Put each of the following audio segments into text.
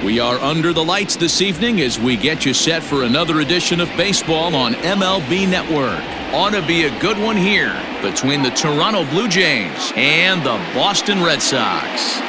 We are under the lights this evening as we get you set for another edition of baseball on MLB Network. Ought to be a good one here between the Toronto Blue Jays and the Boston Red Sox.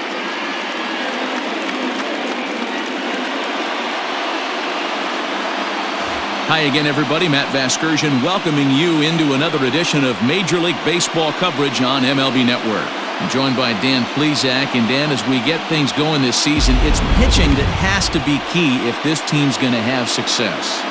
Hi again, everybody. Matt Vasgersian welcoming you into another edition of Major League Baseball coverage on MLB Network. I'm joined by Dan Plesac. And Dan, as we get things going this season, it's pitching that has to be key if this team's going to have success.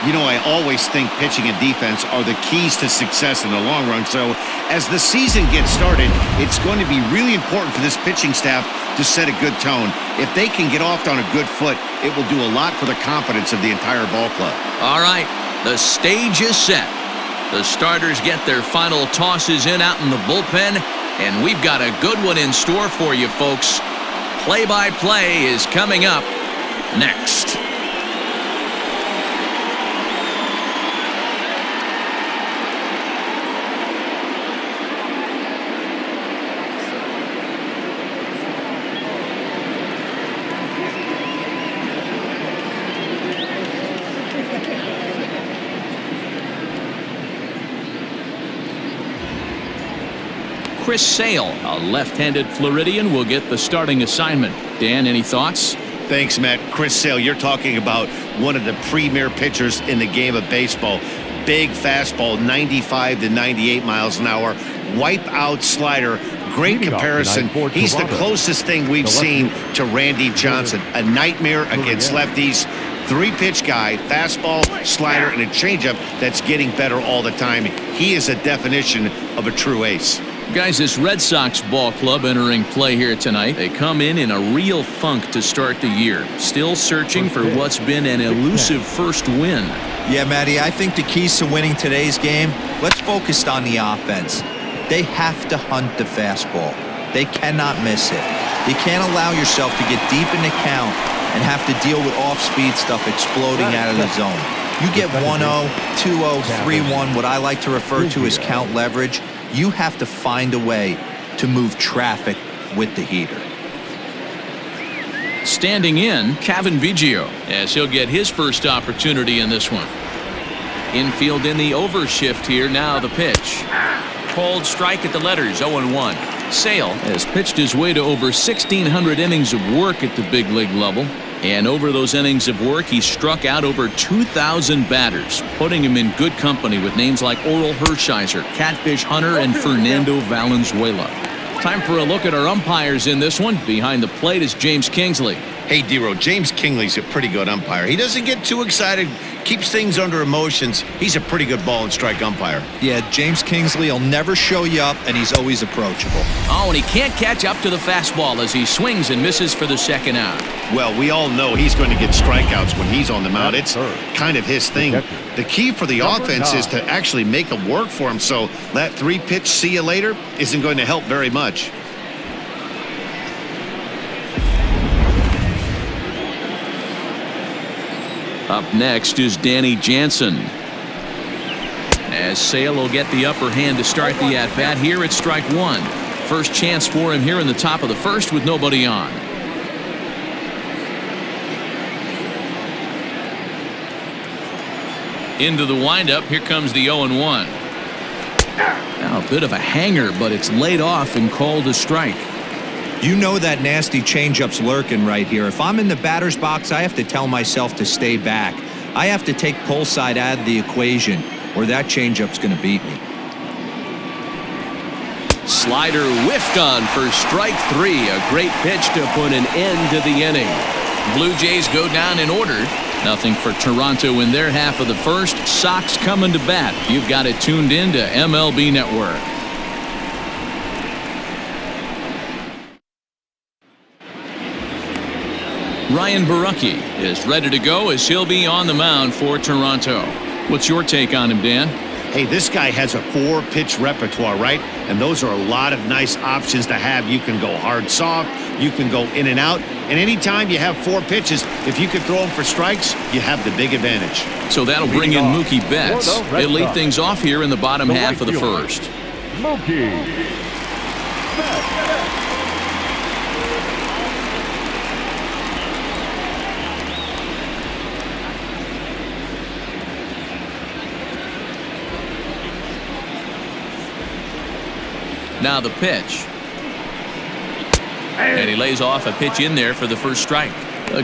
You know, I always think pitching and defense are the keys to success in the long run. So as the season gets started, it's going to be really important for this pitching staff to set a good tone. If they can get off on a good foot, it will do a lot for the confidence of the entire ball club. All right, the stage is set. The starters get their final tosses in out in the bullpen, and we've got a good one in store for you, folks. Play-by-play is coming up next. Chris Sale, a left-handed Floridian, will get the starting assignment. Dan, any thoughts? Thanks, Matt. Chris Sale, you're talking about one of the premier pitchers in the game of baseball. Big fastball, 95 to 98 miles an hour. Wipe-out slider. Great comparison. He's the closest thing we've seen to Randy Johnson. A nightmare against lefties. Three-pitch guy, fastball, slider, and a changeup that's getting better all the time. He is a definition of a true ace. Guys, this Red Sox ball club entering play here tonight. They come in a real funk to start the year. Still searching for what's been an elusive first win. Yeah, Matty, I think the keys to winning today's game, let's focus on the offense. They have to hunt the fastball. They cannot miss it. You can't allow yourself to get deep in the count and have to deal with off-speed stuff exploding out of the zone. You get 1-0, 2-0, 3-1, what I like to refer to as count leverage. You have to find a way to move traffic with the heater. Standing in, Cavan Biggio, as he'll get his first opportunity in this one. Infield in the overshift here. Now the pitch. Called strike at the letters, 0-1. Sale has pitched his way to over 1,600 innings of work at the big league level. And over those innings of work, he struck out over 2,000 batters, putting him in good company with names like Oral Hershiser, Catfish Hunter, and Fernando Valenzuela. Time for a look at our umpires in this one. Behind the plate is James Kingsley. Hey, D-Row, James Kingsley's a pretty good umpire. He doesn't get too excited, keeps things under emotions. He's a pretty good ball and strike umpire. Yeah, James Kingsley will never show you up, and he's always approachable. Oh, and he can't catch up to the fastball as he swings and misses for the second out. Well, we all know he's going to get strikeouts when he's on the mound. It's kind of his thing. The key for the offense is to actually make them work for him, so that three-pitch see you later isn't going to help very much. Up next is Danny Jansen. As Sale will get the upper hand to start the at-bat here at strike one. First chance for him here in the top of the first with nobody on. Into the windup, here comes the 0-1. Now a bit of a hanger, but it's laid off and called a strike. You know that nasty changeup's lurking right here. If I'm in the batter's box, I have to tell myself to stay back. I have to take pull side out of the equation, or that changeup's going to beat me. Slider whiffed on for strike three. A great pitch to put an end to the inning. Blue Jays go down in order. Nothing for Toronto in their half of the first. Sox coming to bat. You've got it tuned in to MLB Network. Ryan Borucki is ready to go as he'll be on the mound for Toronto. What's your take on him, Dan? Hey, this guy has a four-pitch repertoire, right? And those are a lot of nice options to have. You can go hard, soft. You can go in and out. And anytime you have four pitches, if you can throw them for strikes, you have the big advantage. So that'll bring in Mookie Betts. He'll lead things off here in the bottom half of the first. Mookie Betts. Now the pitch. And he lays off a pitch in there for the first strike.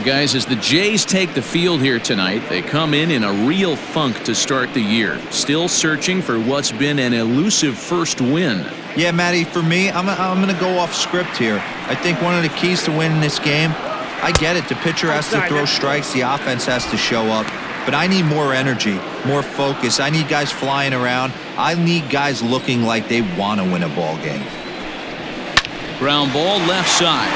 Guys, as the Jays take the field here tonight, they come in a real funk to start the year. Still searching for what's been an elusive first win. Yeah, Matty, for me, I'm going to go off script here. I think one of the keys to winning this game, I get it. The pitcher has to throw strikes. The offense has to show up. But I need more energy, more focus. I need guys flying around. I need guys looking like they want to win a ball game. Ground ball left side.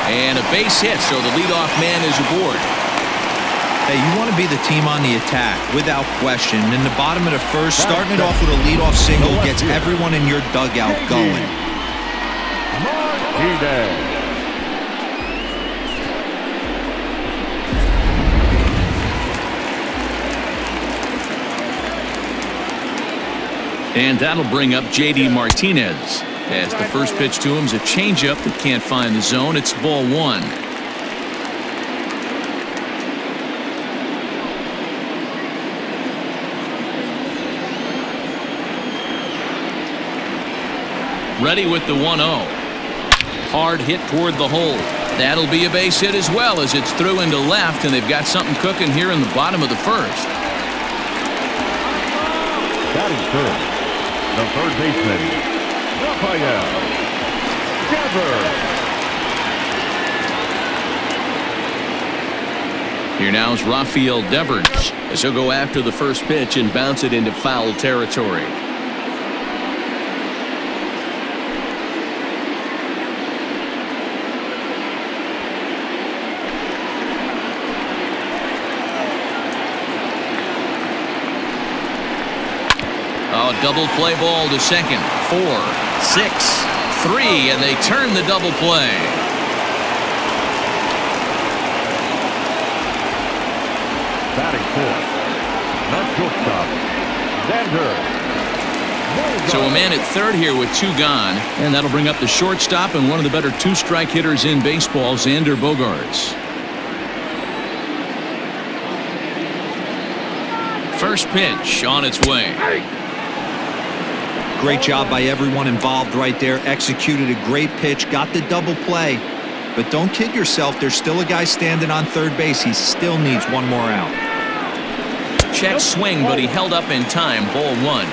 And a base hit, so the leadoff man is aboard. Hey, you want to be the team on the attack, without question. In the bottom of the first, starting it off with a leadoff single gets everyone in your dugout going. And that'll bring up J.D. Martinez. As the first pitch to him is a changeup that can't find the zone. It's ball one. Ready with the 1-0. Hard hit toward the hole. That'll be a base hit as well as it's through into left, and they've got something cooking here in the bottom of the first. Batting first, the third baseman, Here now is Rafael Devers as he'll go after the first pitch and bounce it into foul territory. Oh, double play ball to second. 4, 6, 3, and they turn the double play. batting fourth, the shortstop, Xander. So a man at third here with 2 gone, and that'll bring up the shortstop and one of the better 2-strike hitters in baseball, Xander Bogaerts. First pitch on its way. Great job by everyone involved right there. Executed a great pitch, got the double play. But don't kid yourself, there's still a guy standing on third base. He still needs one more out. Check swing, but he held up in time. Ball 1.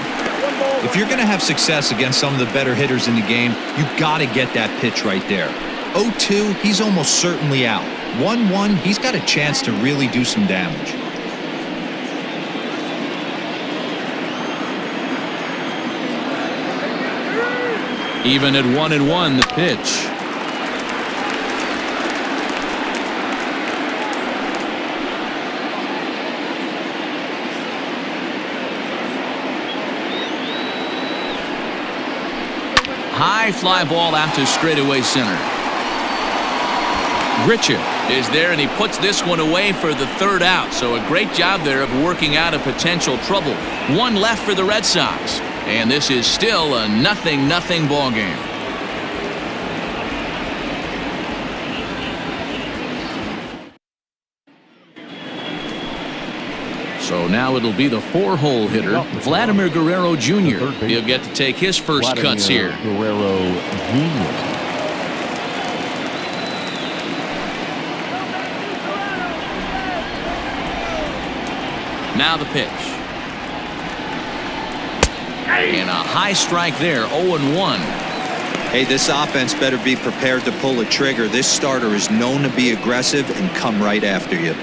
If you're going to have success against some of the better hitters in the game, you've got to get that pitch right there. 0-2, he's almost certainly out. 1-1, he's got a chance to really do some damage. Even at 1-1, the pitch. High fly ball out to straightaway center. Grichuk is there, and he puts this one away for the 3rd out. So a great job there of working out a potential trouble. 1 left for the Red Sox. And this is still a 0-0 ball game. So now it'll be the 4-hole hitter, Vladimir Guerrero Jr. He'll get to take his first cuts here. Guerrero Jr. Now the pitch. And a high strike there, 0-1. Hey, this offense better be prepared to pull a trigger. This starter is known to be aggressive and come right after you.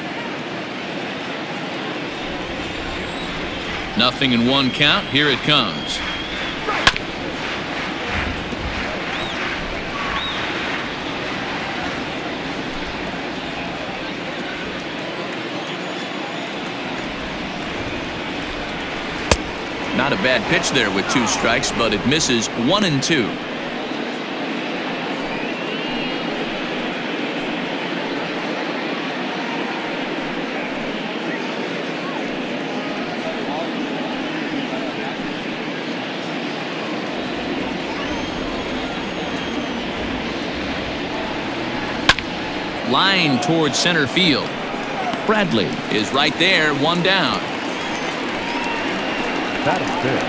0-1 count. Here it comes. Not a bad pitch there with 2 strikes, but it misses 1-2. Line towards center field. Bradley is right there, 1 down. Batting fifth,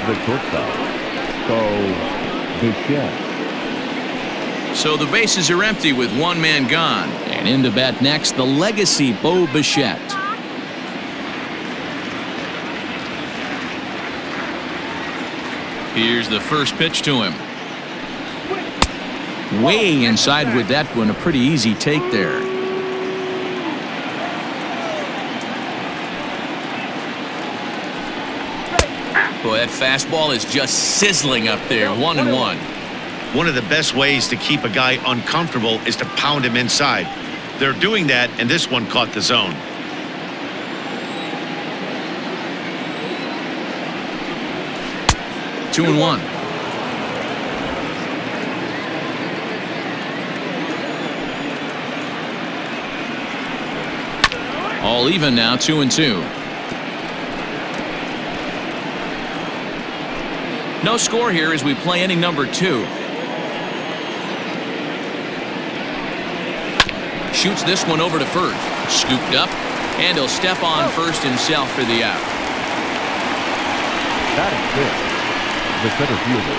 the shortstop, Bichette. So the bases are empty with one man gone. And in to bat next, the legacy Bo Bichette. Here's the first pitch to him. Way inside with that one. A pretty easy take there. Boy, that fastball is just sizzling up there. 1-1. One of the best ways to keep a guy uncomfortable is to pound him inside. They're doing that, and this one caught the zone. Two and one. All even now, 2-2. No score here as we play inning number 2. Shoots this one over to first. Scooped up, and he'll step on first himself for the out. Batting fifth, the center fielder,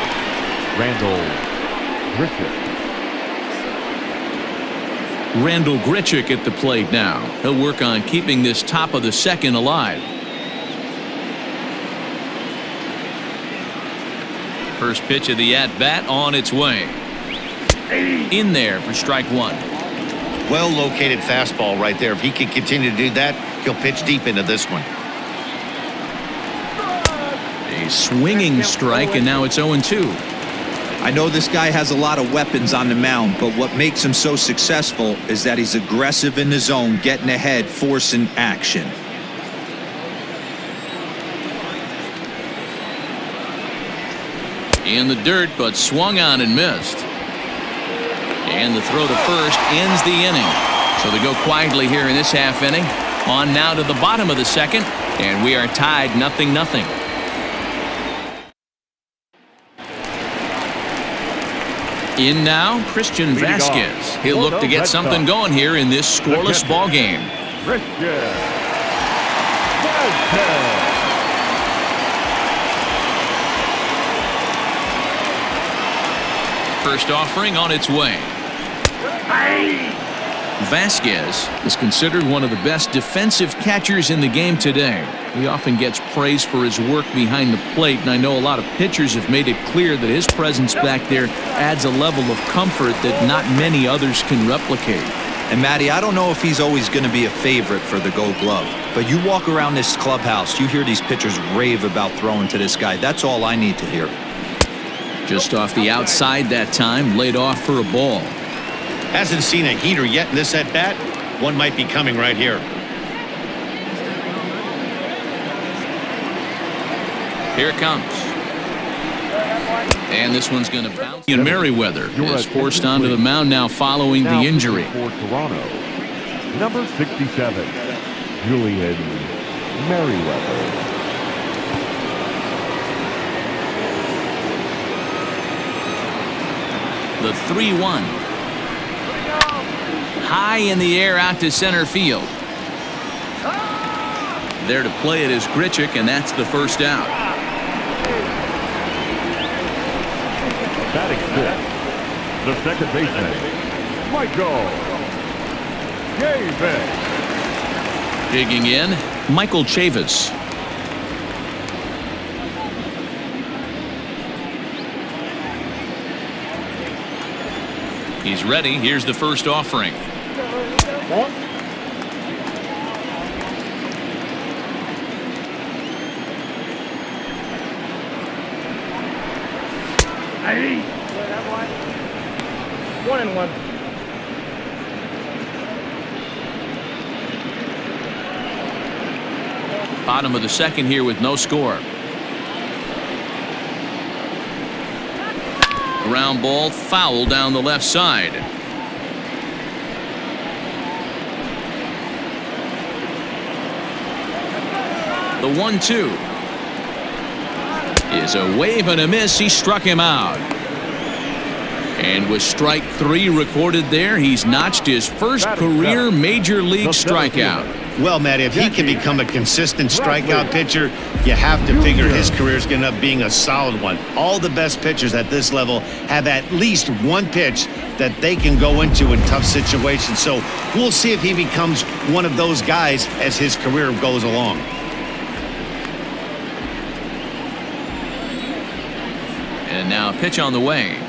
Randal Grichuk at the plate now. He'll work on keeping this top of the second alive. First pitch of the at-bat on its way. In there for strike one. Well located fastball right there. If he can continue to do that, he'll pitch deep into this one. A swinging strike, and now it's 0-2. I know this guy has a lot of weapons on the mound, but what makes him so successful is that he's aggressive in the zone, getting ahead, forcing action. In the dirt, but swung on and missed. And the throw to first ends the inning. So they go quietly here in this half inning. On now to the bottom of the second, and we are tied 0-0. In now, Christian Vasquez. He'll look to get something going here in this scoreless ball game. First offering on its way. Vasquez is considered one of the best defensive catchers in the game today. He often gets praise for his work behind the plate, and I know a lot of pitchers have made it clear that his presence back there adds a level of comfort that not many others can replicate. And Matty, I don't know if he's always going to be a favorite for the Gold Glove, but you walk around this clubhouse, you hear these pitchers rave about throwing to this guy. That's all I need to hear. Just off the outside that time, laid off for a ball. Hasn't seen a heater yet in this at-bat. One might be coming right here. Here it comes. And this one's going to bounce. And Merriweather is forced onto the mound now following the injury. For Toronto, number 67, Julian Merriweather. The 3-1. High in the air out to center field. There to play it is Grichuk, and that's the first out. Batting fifth, the second baseman, Michael Chavis. Digging in, Michael Chavis. He's ready. Here's the first offering. One and one. Bottom of the second here with no score. Ground ball foul down the left side. The 1-2 is a wave and a miss. He struck him out. And with strike 3 recorded there, he's notched his first career major league strikeout. Well, Matt, if he can become a consistent strikeout pitcher, you have to figure his career is going to end up being a solid one. All the best pitchers at this level have at least one pitch that they can go into in tough situations. So we'll see if he becomes one of those guys as his career goes along. And now a pitch on the way.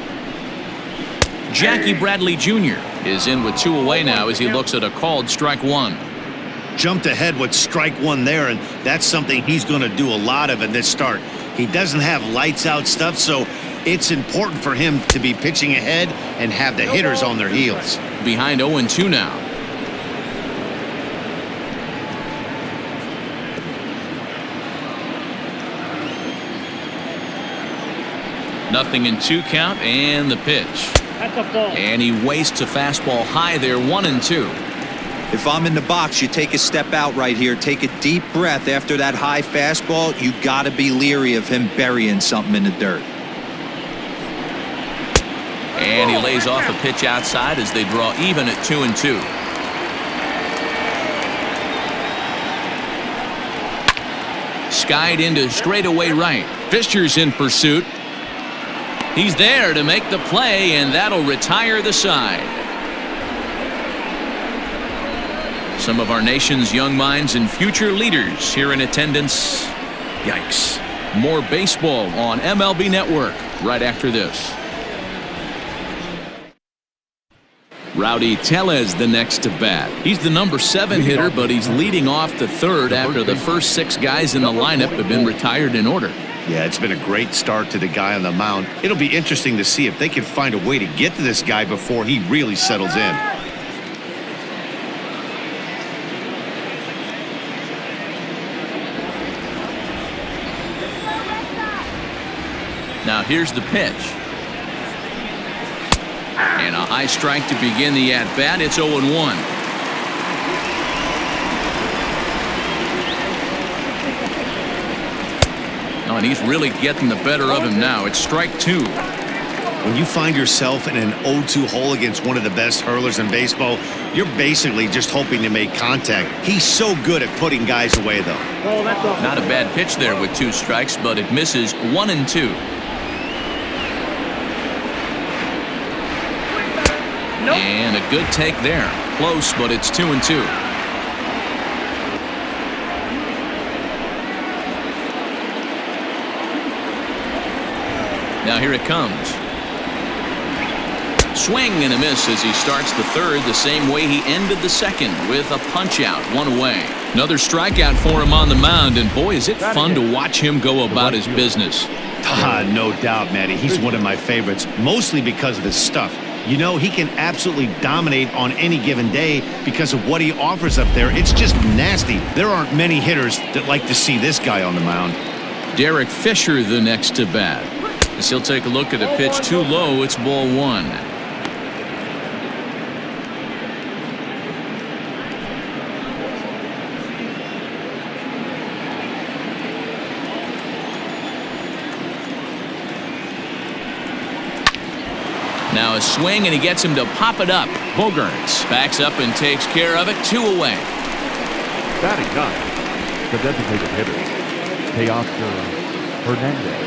Jackie Bradley Jr. is in with 2 away now as he looks at a called strike 1. Jumped ahead with strike 1 there, and that's something he's going to do a lot of in this start. He doesn't have lights out stuff, so it's important for him to be pitching ahead and have the hitters on their heels. Behind 0-2 now. Nothing in 2 count, and the pitch. That's a ball. And he wastes a fastball high there, 1-2. If I'm in the box, you take a step out right here. Take a deep breath after that high fastball. You got to be leery of him burying something in the dirt. And he lays off a pitch outside as they draw even at 2-2. Skied into straightaway right. Fisher's in pursuit. He's there to make the play, and that'll retire the side. Some of our nation's young minds and future leaders here in attendance. Yikes. More baseball on MLB Network right after this. Rowdy Tellez the next to bat. He's the number 7 hitter, but he's leading off the 3rd after the first 6 guys in the lineup have been retired in order. Yeah, it's been a great start to the guy on the mound. It'll be interesting to see if they can find a way to get to this guy before he really settles in. Now here's the pitch. And a high strike to begin the at-bat. It's 0-1. Oh, and he's really getting the better of him now. It's strike 2. When you find yourself in an 0-2 hole against one of the best hurlers in baseball, you're basically just hoping to make contact. He's so good at putting guys away, though. Oh, that's a Not a bad pitch there with 2 strikes, but it misses 1-2. And a good take there. Close, but it's 2-2. Now here it comes. Swing and a miss as he starts the 3rd the same way he ended the 2nd with a punch out, 1 away. Another strikeout for him on the mound, and boy, is it fun to watch him go about his business. No doubt, Matty. He's one of my favorites, mostly because of his stuff. You know, he can absolutely dominate on any given day because of what he offers up there. It's just nasty. There aren't many hitters that like to see this guy on the mound. Derek Fisher the next to bat. As he'll take a look at a pitch too low, it's ball 1. Now a swing, and he gets him to pop it up. Bogaerts backs up and takes care of it. 2 away. Batting 9, the designated hitter, Teoscar Hernandez.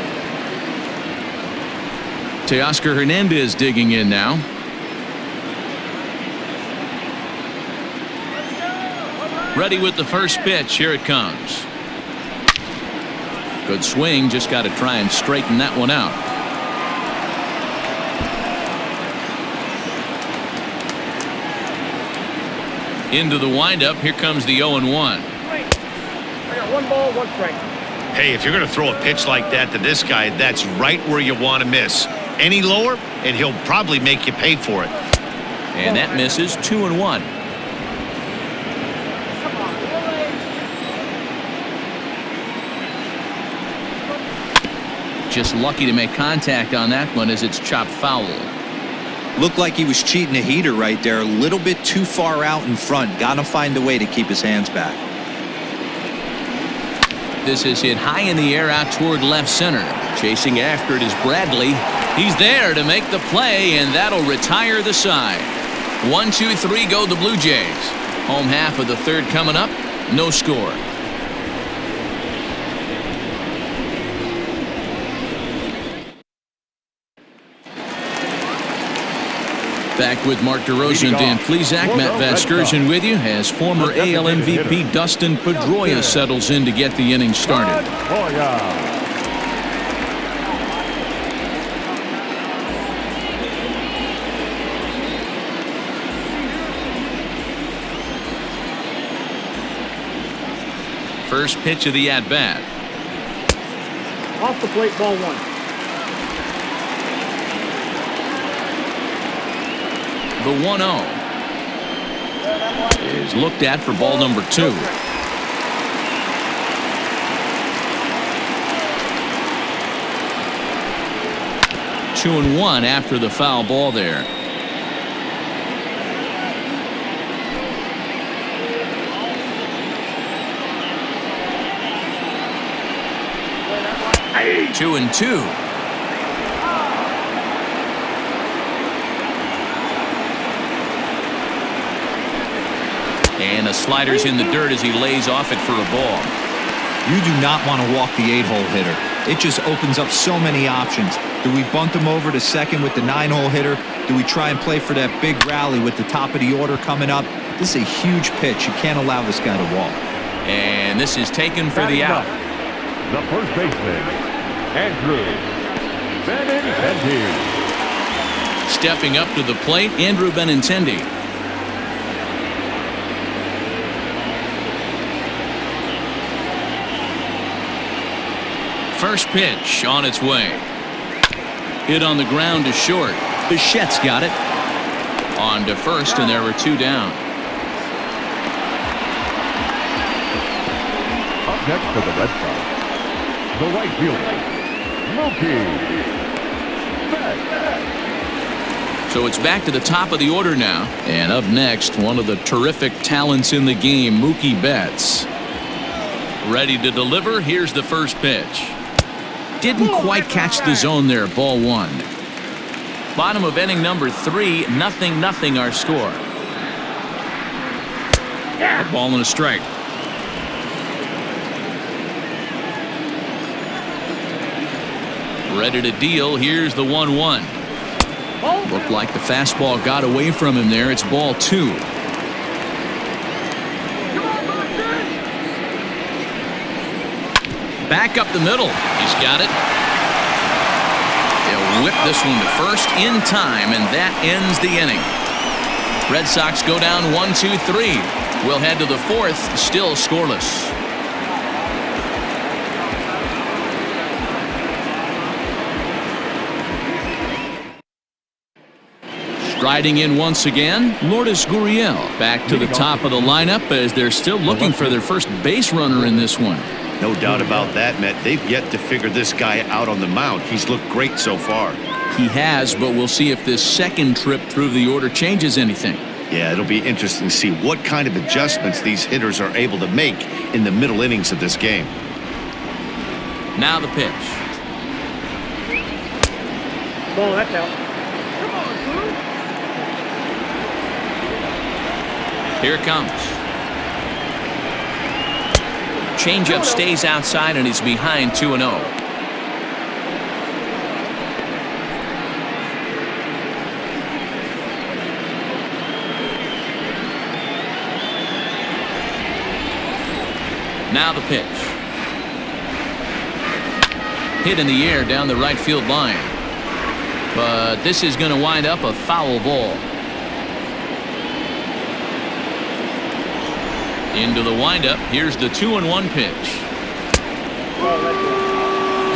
Teoscar Hernandez digging in now. Ready with the first pitch. Here it comes. Good swing. Just got to try and straighten that one out. Into the windup. Here comes the 0-1. I got 1 ball, 1 strike. Hey, if you're going to throw a pitch like that to this guy, that's right where you want to miss. Any lower, and he'll probably make you pay for it. And that misses. 2-1. Just lucky to make contact on that one as it's chopped foul. Looked like he was cheating a heater right there. A little bit too far out in front. Got to find a way to keep his hands back. This is hit high in the air out toward left center. Chasing after it is Bradley. He's there to make the play, and that'll retire the side. 1, 2, 3 go the Blue Jays. Home half of the 3rd coming up. no score. Back with Mark DeRosa and Dan Plesac. Matt Vasgersian with you as former AL MVP Dustin Pedroia settles in to get the inning started. First pitch of the at-bat. Off the plate, ball one. The 1-0 is looked at for ball number 2. Two and one after the foul ball there. Two and two. And the slider's in the dirt as he lays off it for a ball. You do not want to walk the 8-hole hitter. It just opens up so many options. Do we bunt him over to second with the 9-hole hitter? Do we try and play for that big rally with the top of the order coming up? This is a huge pitch. You can't allow this guy to walk. And this is taken for the out. The first baseman, Andrew Benintendi. Stepping up to the plate, Andrew Benintendi. First pitch on its way. Hit on the ground to short. Bichette's got it. On to first, and there were two down. Up next for the Red Sox, the right fielder, Mookie Betts. So it's back to the top of the order now. And up next, one of the terrific talents in the game, Mookie Betts. Ready to deliver. Here's the first pitch. Didn't quite catch the zone there. Ball one. Bottom of inning number 3. 0-0 our score. A ball and a strike. Ready to deal. Here's the 1-1. Looked like the fastball got away from him there. It's ball 2. Back up the middle. He's got it. They'll whip this one to first in time, and that ends the inning. Red Sox go down 1-2-3. We'll head to the 4th, still scoreless. Striding in once again, Lourdes Gurriel back to the top of the lineup as they're still looking for their first base runner in this one. No doubt about that, Matt. They've yet to figure this guy out on the mound. He's looked great so far. He has, but we'll see if this second trip through the order changes anything. Yeah, it'll be interesting to see what kind of adjustments these hitters are able to make in the middle innings of this game. Now the pitch. Ball, that's out. Here it comes. Changeup stays outside and he's behind 2-0. Now the pitch. Hit in the air down the right field line. But this is going to wind up a foul ball. Into the windup. Here's the 2-1 pitch.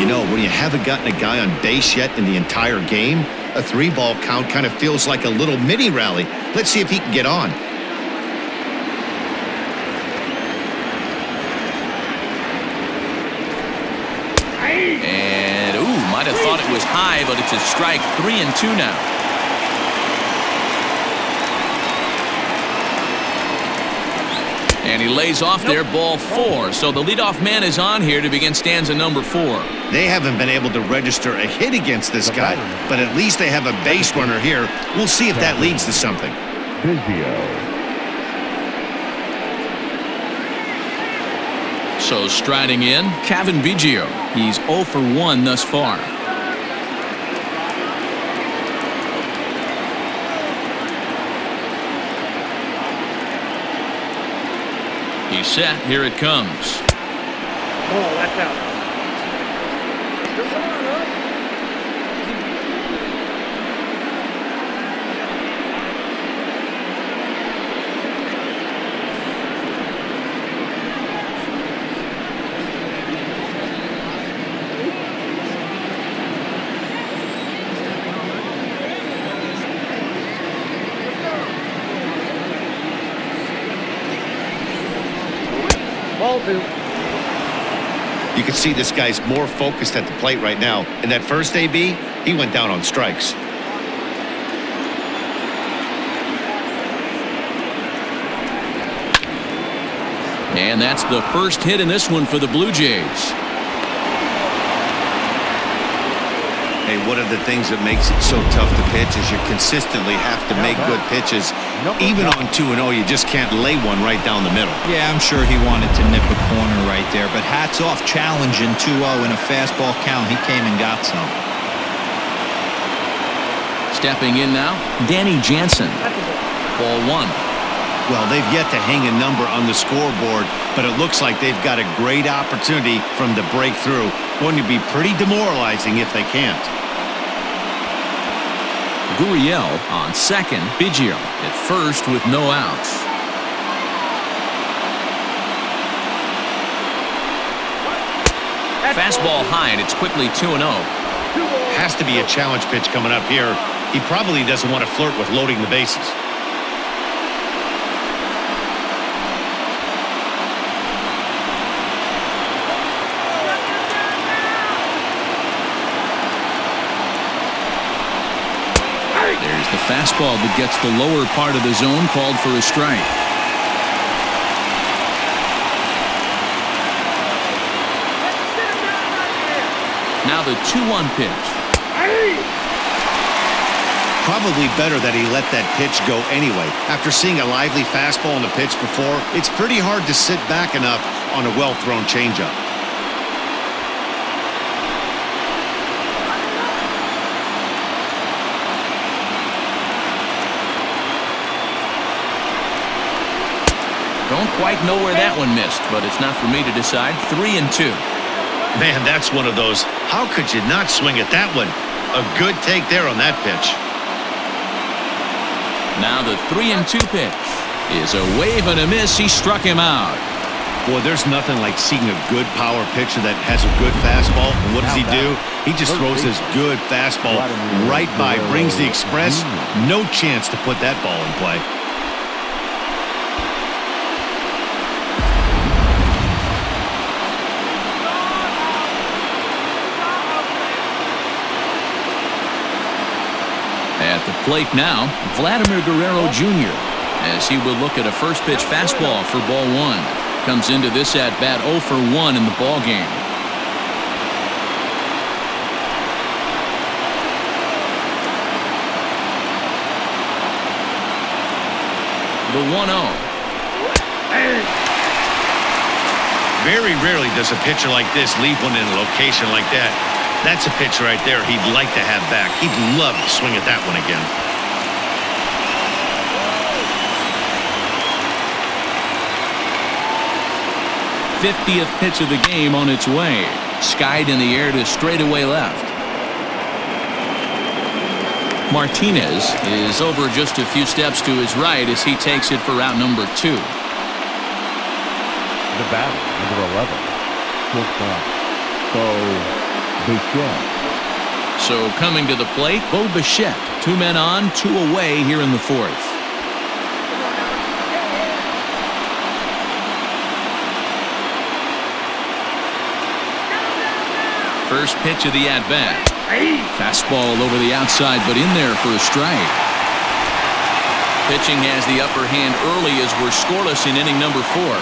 You know, when you haven't gotten a guy on base yet in the entire game, a 3-ball count kind of feels like a little mini rally. Let's see if he can get on. And, might have thought it was high, but it's a strike. 3-2 now. And he lays off there, ball 4. So the leadoff man is on here to begin stanza number 4. They haven't been able to register a hit against this guy, but at least they have a base runner here. We'll see if that leads to something. So striding in, Cavan Biggio. He's 0 for 1 thus far. He's set. Here it comes. Ball, that's out. Ball 2. You can see this guy's more focused at the plate right now. In that first AB, he went down on strikes. And that's the first hit in this one for the Blue Jays. Hey, one of the things that makes it so tough to pitch is you consistently have to make good pitches. Even on 2-0, you just can't lay one right down the middle. Yeah, I'm sure he wanted to nip a corner right there, but hats off, challenging 2-0 in a fastball count. He came and got some. Stepping in now, Danny Jansen. Ball 1. Well, they've yet to hang a number on the scoreboard, but it looks like they've got a great opportunity from the breakthrough. Going to be pretty demoralizing if they can't. Gurriel on second. Biggio at first with no outs. Fastball high, and it's quickly 2-0. Has to be a challenge pitch coming up here. He probably doesn't want to flirt with loading the bases. There's the fastball that gets the lower part of the zone, called for a strike. Now the 2-1 pitch. Probably better that he let that pitch go anyway. After seeing a lively fastball on the pitch before, it's pretty hard to sit back enough on a well-thrown changeup. Don't quite know where that one missed, but it's not for me to decide. 3-2. Man, that's one of those. How could you not swing at that one? A good take there on that pitch. Now the 3-2 pitch is a wave and a miss. He struck him out. Boy, there's nothing like seeing a good power pitcher that has a good fastball. And what does he do? He just throws this good fastball right by, brings the express. No chance to put that ball in play. At the plate now, Vladimir Guerrero Jr. as he will look at a first pitch fastball for ball 1. Comes into this at bat 0 for 1 in the ball game. The 1-0. Very rarely does a pitcher like this leave one in a location like that. That's a pitch right there he'd like to have back. He'd love to swing at that one again. '50th pitch of the game on its way. Skied in the air to straightaway left. Martinez is over just a few steps to his right as he takes it for route number 2. The batter, number 11. Shortstop, Bo Bichette. So coming to the plate, Bo Bichette. 2 men on, 2 away here in the 4th. First pitch of the at-bat. Fastball over the outside, but in there for a strike. Pitching has the upper hand early as we're scoreless in inning number 4.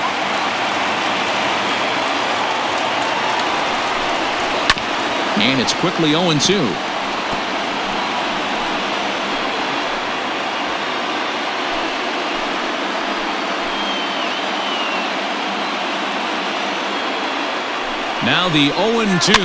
And it's quickly 0-2. Now the 0-2.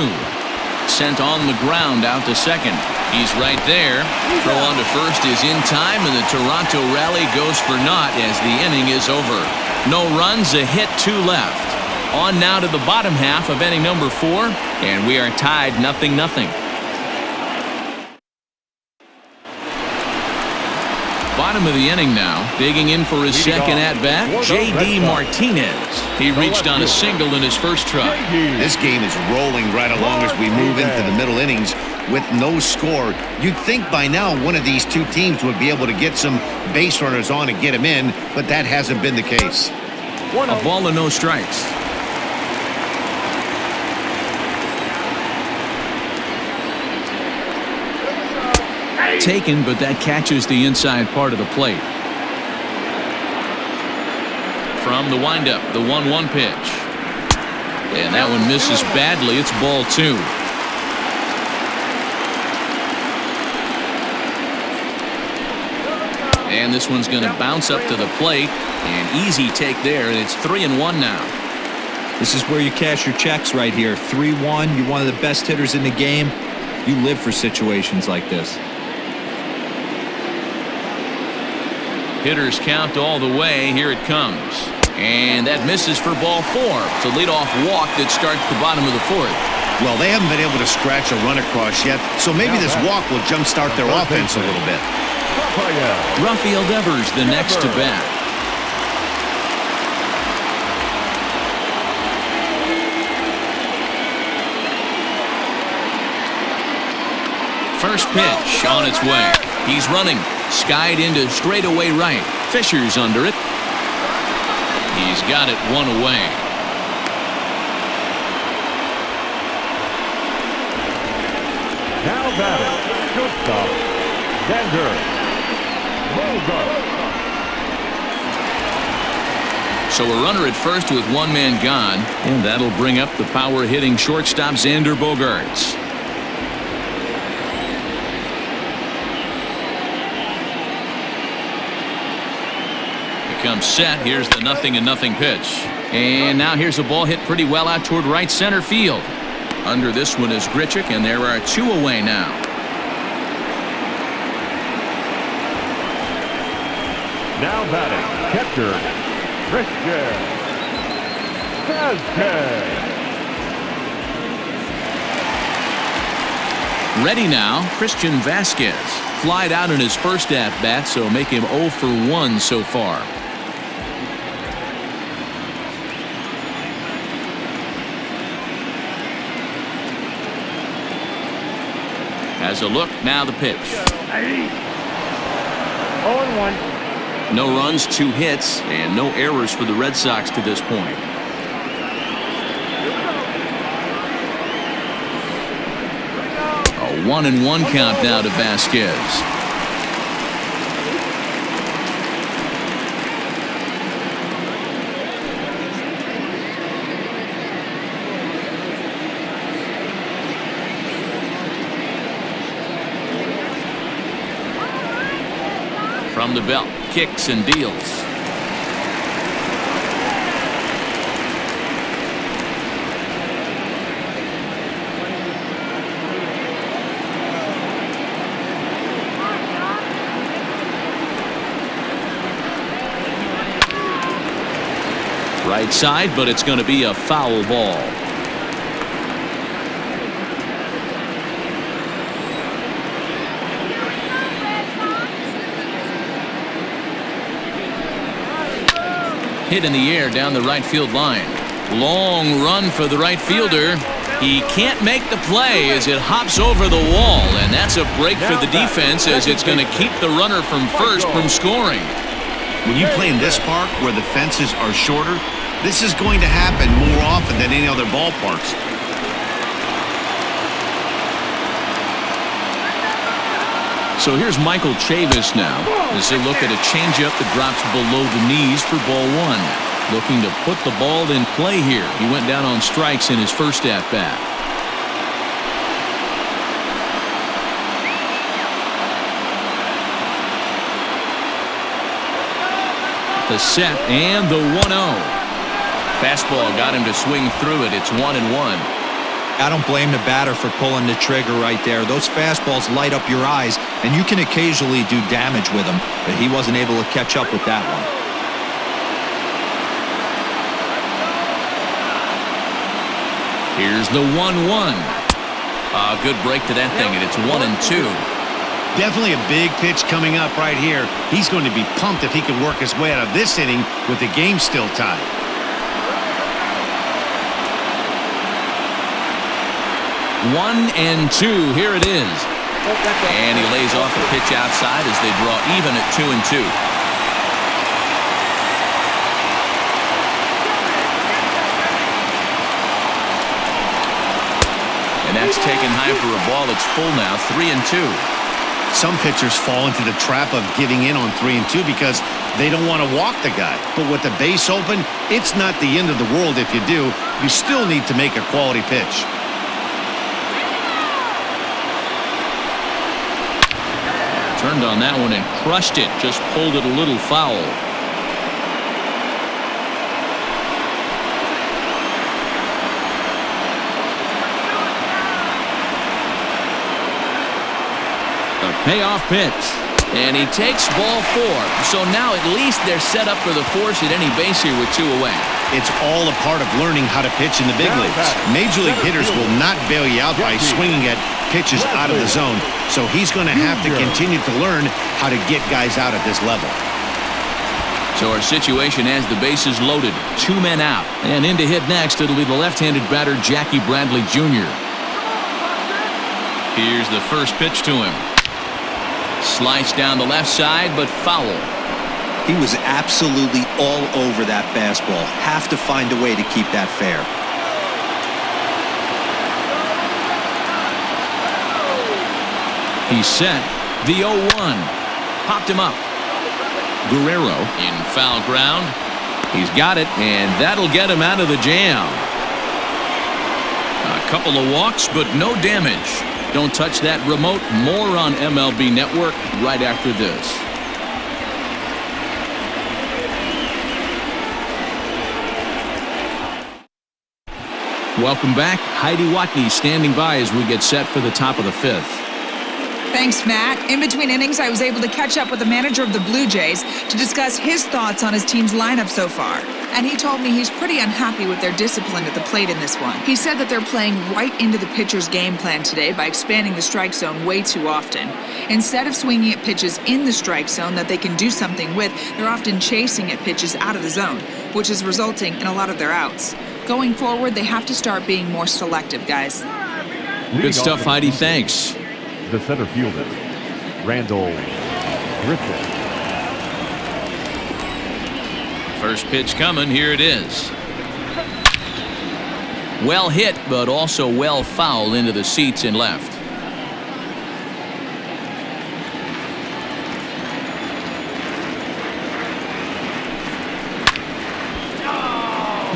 Sent on the ground out to second. He's right there. Throw on to first is in time, and the Toronto rally goes for naught as the inning is over. No runs, a hit, 2 left. On now to the bottom half of inning number 4, and we are tied 0-0. Bottom of the inning now, digging in for his second at-bat, J.D. Martinez. He reached on a single in his first try. This game is rolling right along as we move into the middle innings with no score. You'd think by now one of these two teams would be able to get some base runners on and get them in, but that hasn't been the case. A ball and no strikes. Taken, but that catches the inside part of the plate. From the windup, the 1-1 pitch. And that one misses badly. It's ball 2. And this one's going to bounce up to the plate. An easy take there, and it's 3-1 now. This is where you cash your checks right here. 3-1. You're one of the best hitters in the game. You live for situations like this. Hitters count all the way. Here it comes. And that misses for ball 4. It's a leadoff walk that starts the bottom of the 4th. Well, they haven't been able to scratch a run across yet, so maybe this walk will jumpstart their offense a little bit. Rafael Devers the next to bat. First pitch on its way. He's running. Skied into straightaway right. Fisher's under it. He's got it 1 away. Now batting, shortstop, Xander Bogaerts. So a runner at first with 1 man gone, and that'll bring up the power-hitting shortstop Xander Bogaerts. Comes set. Here's the 0-0 pitch. And now here's a ball hit pretty well out toward right center field. Under this one is Grichuk, and there are 2 away now. Now batting, catcher, Christian Vasquez. Ready now, Christian Vasquez. Flied out in his first at-bat, so make him 0 for 1 so far. Has a look, now the pitch. 0-1. No runs, 2 hits, and no errors for the Red Sox to this point. A 1-1 count now to Vasquez. From the belt, kicks and deals. Right side, but it's going to be a foul ball. Hit in the air down the right field line. Long run for the right fielder. He can't make the play as it hops over the wall, and that's a break for the defense as it's going to keep the runner from first from scoring. When you play in this park where the fences are shorter, this is going to happen more often than any other ballparks. So here's Michael Chavis now as they look at a changeup that drops below the knees for ball 1. Looking to put the ball in play here. He went down on strikes in his first at-bat. The set and the 1-0. Fastball got him to swing through it. It's 1-1. I don't blame the batter for pulling the trigger right there. Those fastballs light up your eyes, and you can occasionally do damage with them, but he wasn't able to catch up with that one. Here's the 1-1. Good break to that thing, and it's 1-2. Definitely a big pitch coming up right here. He's going to be pumped if he can work his way out of this inning with the game still tied. 1-2. Here it is. And he lays off a pitch outside as they draw even at 2-2. And that's taken high for a ball. It's full now, 3-2. Some pitchers fall into the trap of giving in on 3-2 because they don't want to walk the guy. But with the base open, it's not the end of the world if you do. You still need to make a quality pitch. Turned on that one and crushed it. Just pulled it a little foul. The payoff pitch. And he takes ball 4. So now at least they're set up for the force at any base here with 2 away. It's all a part of learning how to pitch in the big leagues. Major league hitters will not bail you out by swinging at pitches out of the zone. So he's going to have to continue to learn how to get guys out at this level. So our situation has the bases loaded. 2 men out. And in to hit next, it'll be the left-handed batter, Jackie Bradley Jr. Here's the first pitch to him. Sliced down the left side, but foul. He was absolutely all over that fastball. Have to find a way to keep that fair. He's set. The 0-1. Popped him up. Guerrero in foul ground. He's got it, and that'll get him out of the jam. A couple of walks, but no damage. Don't touch that remote. More on MLB Network right after this. Welcome back. Heidi Watney standing by as we get set for the top of the 5th. Thanks, Matt. In between innings, I was able to catch up with the manager of the Blue Jays to discuss his thoughts on his team's lineup so far. And he told me he's pretty unhappy with their discipline at the plate in this one. He said that they're playing right into the pitcher's game plan today by expanding the strike zone way too often. Instead of swinging at pitches in the strike zone that they can do something with, they're often chasing at pitches out of the zone, which is resulting in a lot of their outs. Going forward, they have to start being more selective, guys. Good stuff, Heidi. Thanks. The center fielder, Randall Griffin. First pitch coming. Here it is. Well hit, but also well fouled into the seats and left.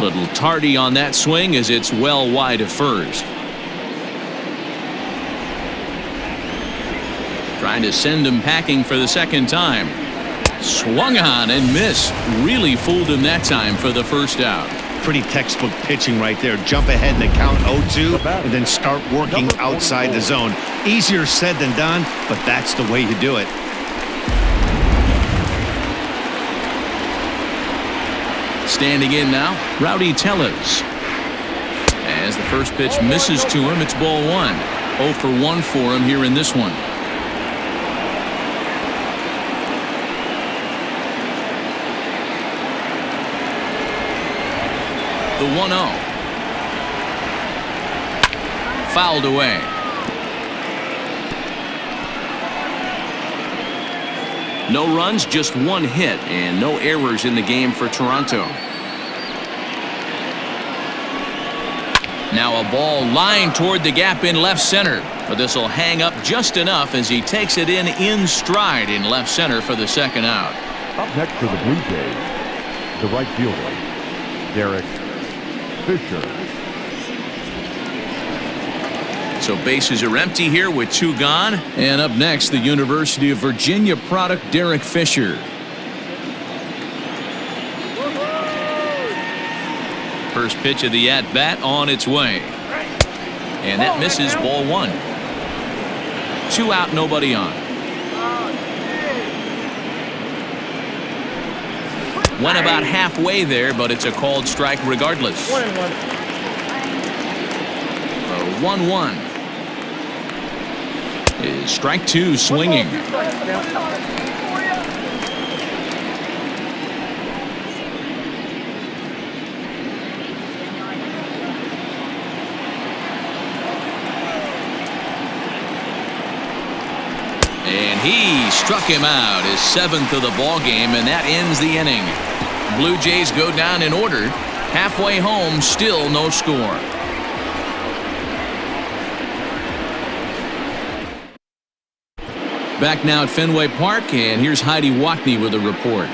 Little tardy on that swing as it's well wide of first. Trying to send him packing for the second time. Swung on and missed. Really fooled him that time for the first out. Pretty textbook pitching right there. Jump ahead in the count 0-2 and then start working outside the zone. Easier said than done, but that's the way you do it. Standing in now, Rowdy Tellez. As the first pitch misses to him, it's ball 1. 0 for 1 for him here in this one. The 1-0. Fouled away. No runs, just 1 hit, and no errors in the game for Toronto. Now a ball lined toward the gap in left center, but this will hang up just enough as he takes it in stride in left center for the second out. Up next for the Blue Jays, the right fielder, Derek Fisher. So bases are empty here with 2 gone. And up next, the University of Virginia product, Derek Fisher. First pitch of the at-bat on its way. And that misses, ball one. 2 out, nobody on. Went about halfway there, but it's a called strike regardless. 1-1. 1-1. Is strike 2 swinging. And he struck him out, his 7th of the ball game, and that ends the inning. Blue Jays go down in order. Halfway home, still no score. Back now at Fenway Park, and here's Heidi Watney with a report.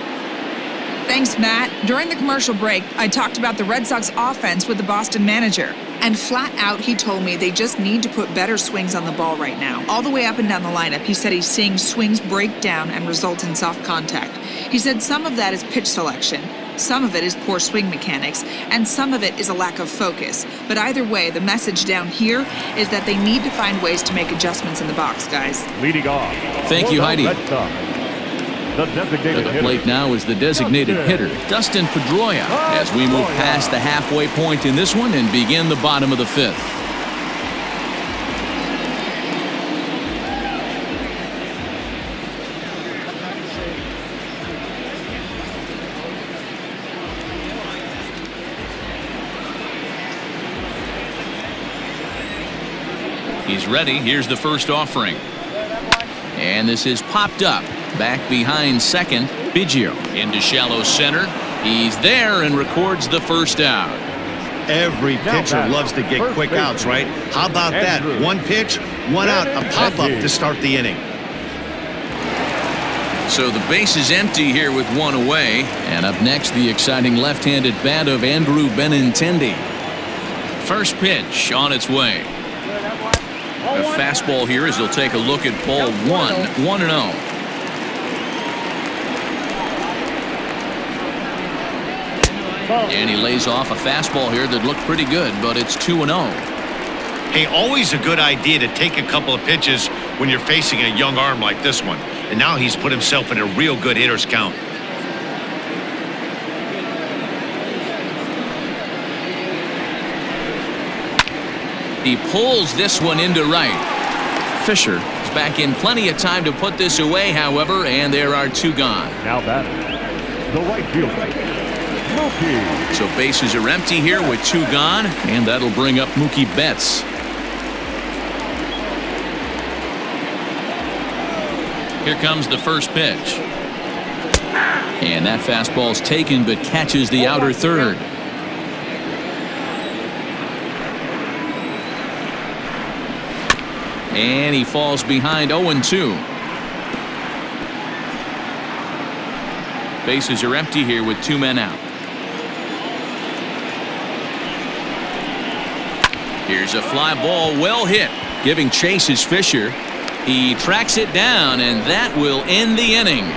Thanks, Matt. During the commercial break, I talked about the Red Sox offense with the Boston manager. And flat out, he told me they just need to put better swings on the ball right now. All the way up and down the lineup, he said he's seeing swings break down and result in soft contact. He said some of that is pitch selection, some of it is poor swing mechanics, and some of it is a lack of focus. But either way, the message down here is that they need to find ways to make adjustments in the box, guys. Leading off. Thank you, Heidi. Red Sox, the designated To the plate now is the designated hitter, Dustin Pedroia, as we move past the halfway point in this one and begin the bottom of the 5th. He's ready. Here's the first offering. And this is popped up. Back behind second, Biggio into shallow center. He's there and records the first out. Every pitcher loves to get quick outs, right? How about that? One pitch, one out, a pop-up to start the inning. So the base is empty here with one away. And up next, the exciting left-handed bat of Andrew Benintendi. First pitch on its way. A fastball here as he'll take a look at ball 1-0. And he lays off a fastball here that looked pretty good, but it's 2-0. Hey, always a good idea to take a couple of pitches when you're facing a young arm like this one. And now he's put himself in a real good hitter's count. He pulls this one into right. Fisher is back in plenty of time to put this away, however, and there are 2 gone. Now batting, the right fielder, Mookie. So bases are empty here with 2 gone, and that'll bring up Mookie Betts. Here comes the first pitch. And that fastball's taken but catches the outer third. And he falls behind 0-2. Bases are empty here with 2 men out. Here's a fly ball, well hit. Giving chase is Fisher. He tracks it down, and that will end the inning.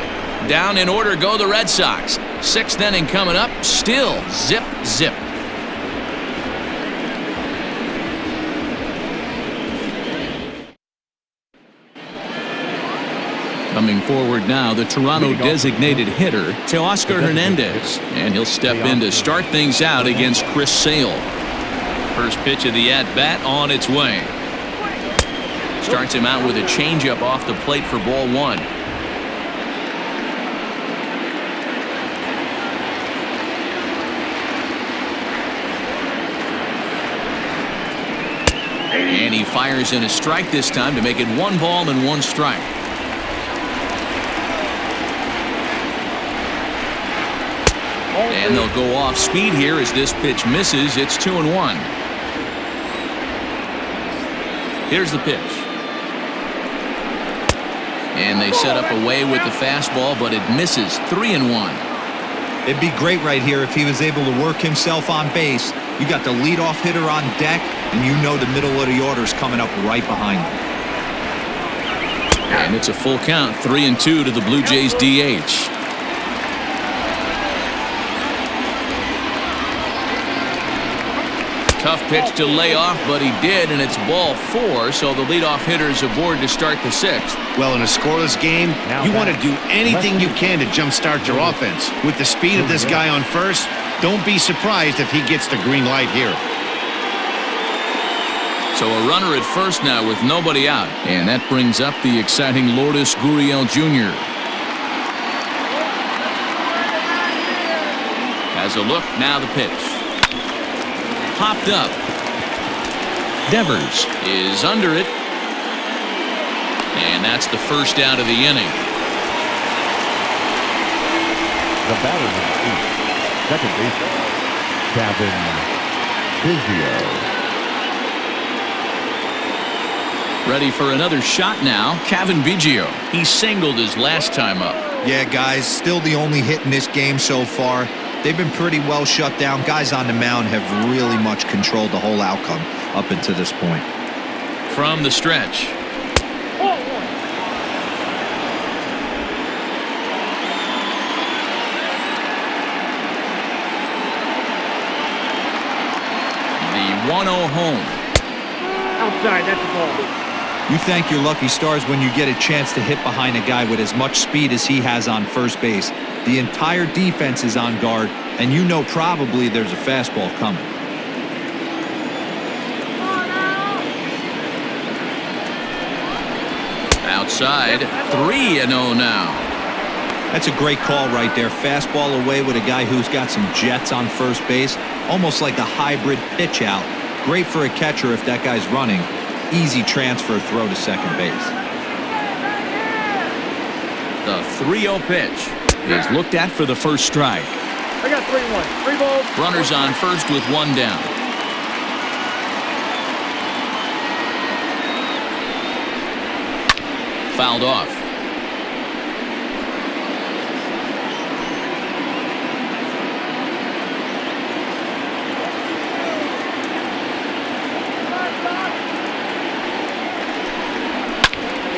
Down in order go the Red Sox. 6th inning coming up. Still zip, zip. Coming forward now, the Toronto designated hitter, Teoscar Hernandez. And he'll step in to start things out against Chris Sale. First pitch of the at-bat on its way. Starts him out with a changeup off the plate for ball 1. And he fires in a strike this time to make it 1 ball and 1 strike. And they'll go off speed here as this pitch misses. It's 2-1. Here's the pitch. And they set up away with the fastball, but it misses. 3-1. It'd be great right here if he was able to work himself on base. You got the leadoff hitter on deck, and you know the middle of the order is coming up right behind him. And it's a full count. 3-2 to the Blue Jays DH. Tough pitch to lay off, but he did, and it's ball 4, so the leadoff hitter is aboard to start the 6th. Well, in a scoreless game, you want to do anything you can to jumpstart your offense. With the speed of this guy on first, don't be surprised if he gets the green light here. So a runner at first now with nobody out. And that brings up the exciting Lourdes Gurriel Jr. Has a look, now the pitch. Popped up. Devers is under it. And that's the first out of the inning. The batter number 8, second baseman, Cavan Biggio. Ready for another shot now. Cavan Biggio. He singled his last time up. Yeah, guys, still the only hit in this game so far. They've been pretty well shut down. Guys on the mound have really much controlled the whole outcome up until this point. From the stretch. The 1-0 home. Outside, that's a ball. You thank your lucky stars when you get a chance to hit behind a guy with as much speed as he has on first base. The entire defense is on guard, and you know probably there's a fastball coming. Outside, 3-0 now. That's a great call right there. Fastball away with a guy who's got some jets on first base, almost like a hybrid pitch out. Great for a catcher if that guy's running. Easy transfer throw to second base. The 3-0 pitch is looked at for the first strike. I got 3-1. 3 balls. Runners on first with 1 down. Fouled off.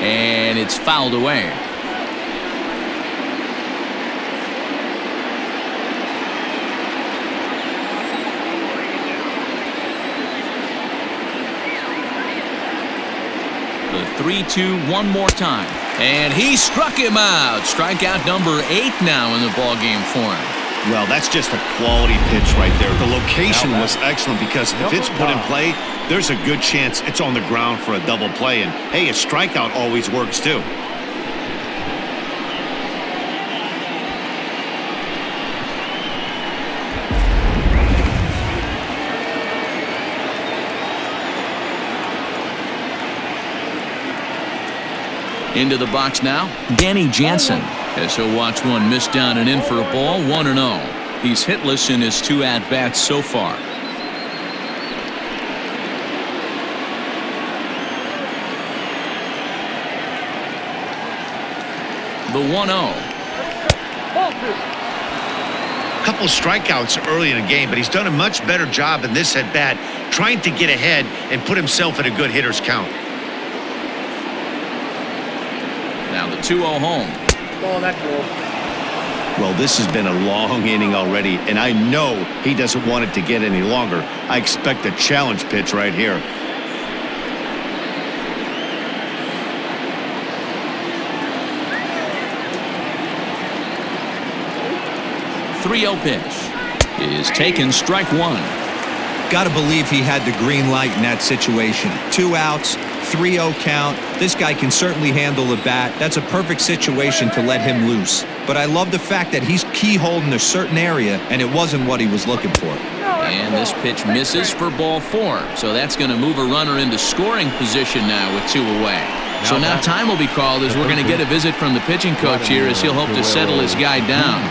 And it's fouled away. The 3-2 one more time. And he struck him out. Strikeout number 8 now in the ballgame for him. Well, that's just a quality pitch right there. The location was excellent because if it's put in play, there's a good chance it's on the ground for a double play. And, hey, a strikeout always works, too. Into the box now, Danny Jansen, as he'll watch one miss down and in for a ball, 1-0. He's hitless in his 2 at-bats so far. The 1-0. A couple strikeouts early in the game, but he's done a much better job in this at-bat trying to get ahead and put himself in a good hitter's count. Now the 2-0 home. Ball, that's ball. Well, this has been a long inning already, and I know he doesn't want it to get any longer. I expect a challenge pitch right here. The 3-0 pitch is taken, strike 1. Got to believe he had the green light in that situation. 2 outs, 3-0 count. This guy can certainly handle the bat. That's a perfect situation to let him loose. But I love the fact that he's keyholding a certain area, and it wasn't what he was looking for. And this pitch misses for ball 4. So that's going to move a runner into scoring position now with 2 away. So now time will be called as we're going to get a visit from the pitching coach here as he'll hope to settle his guy down.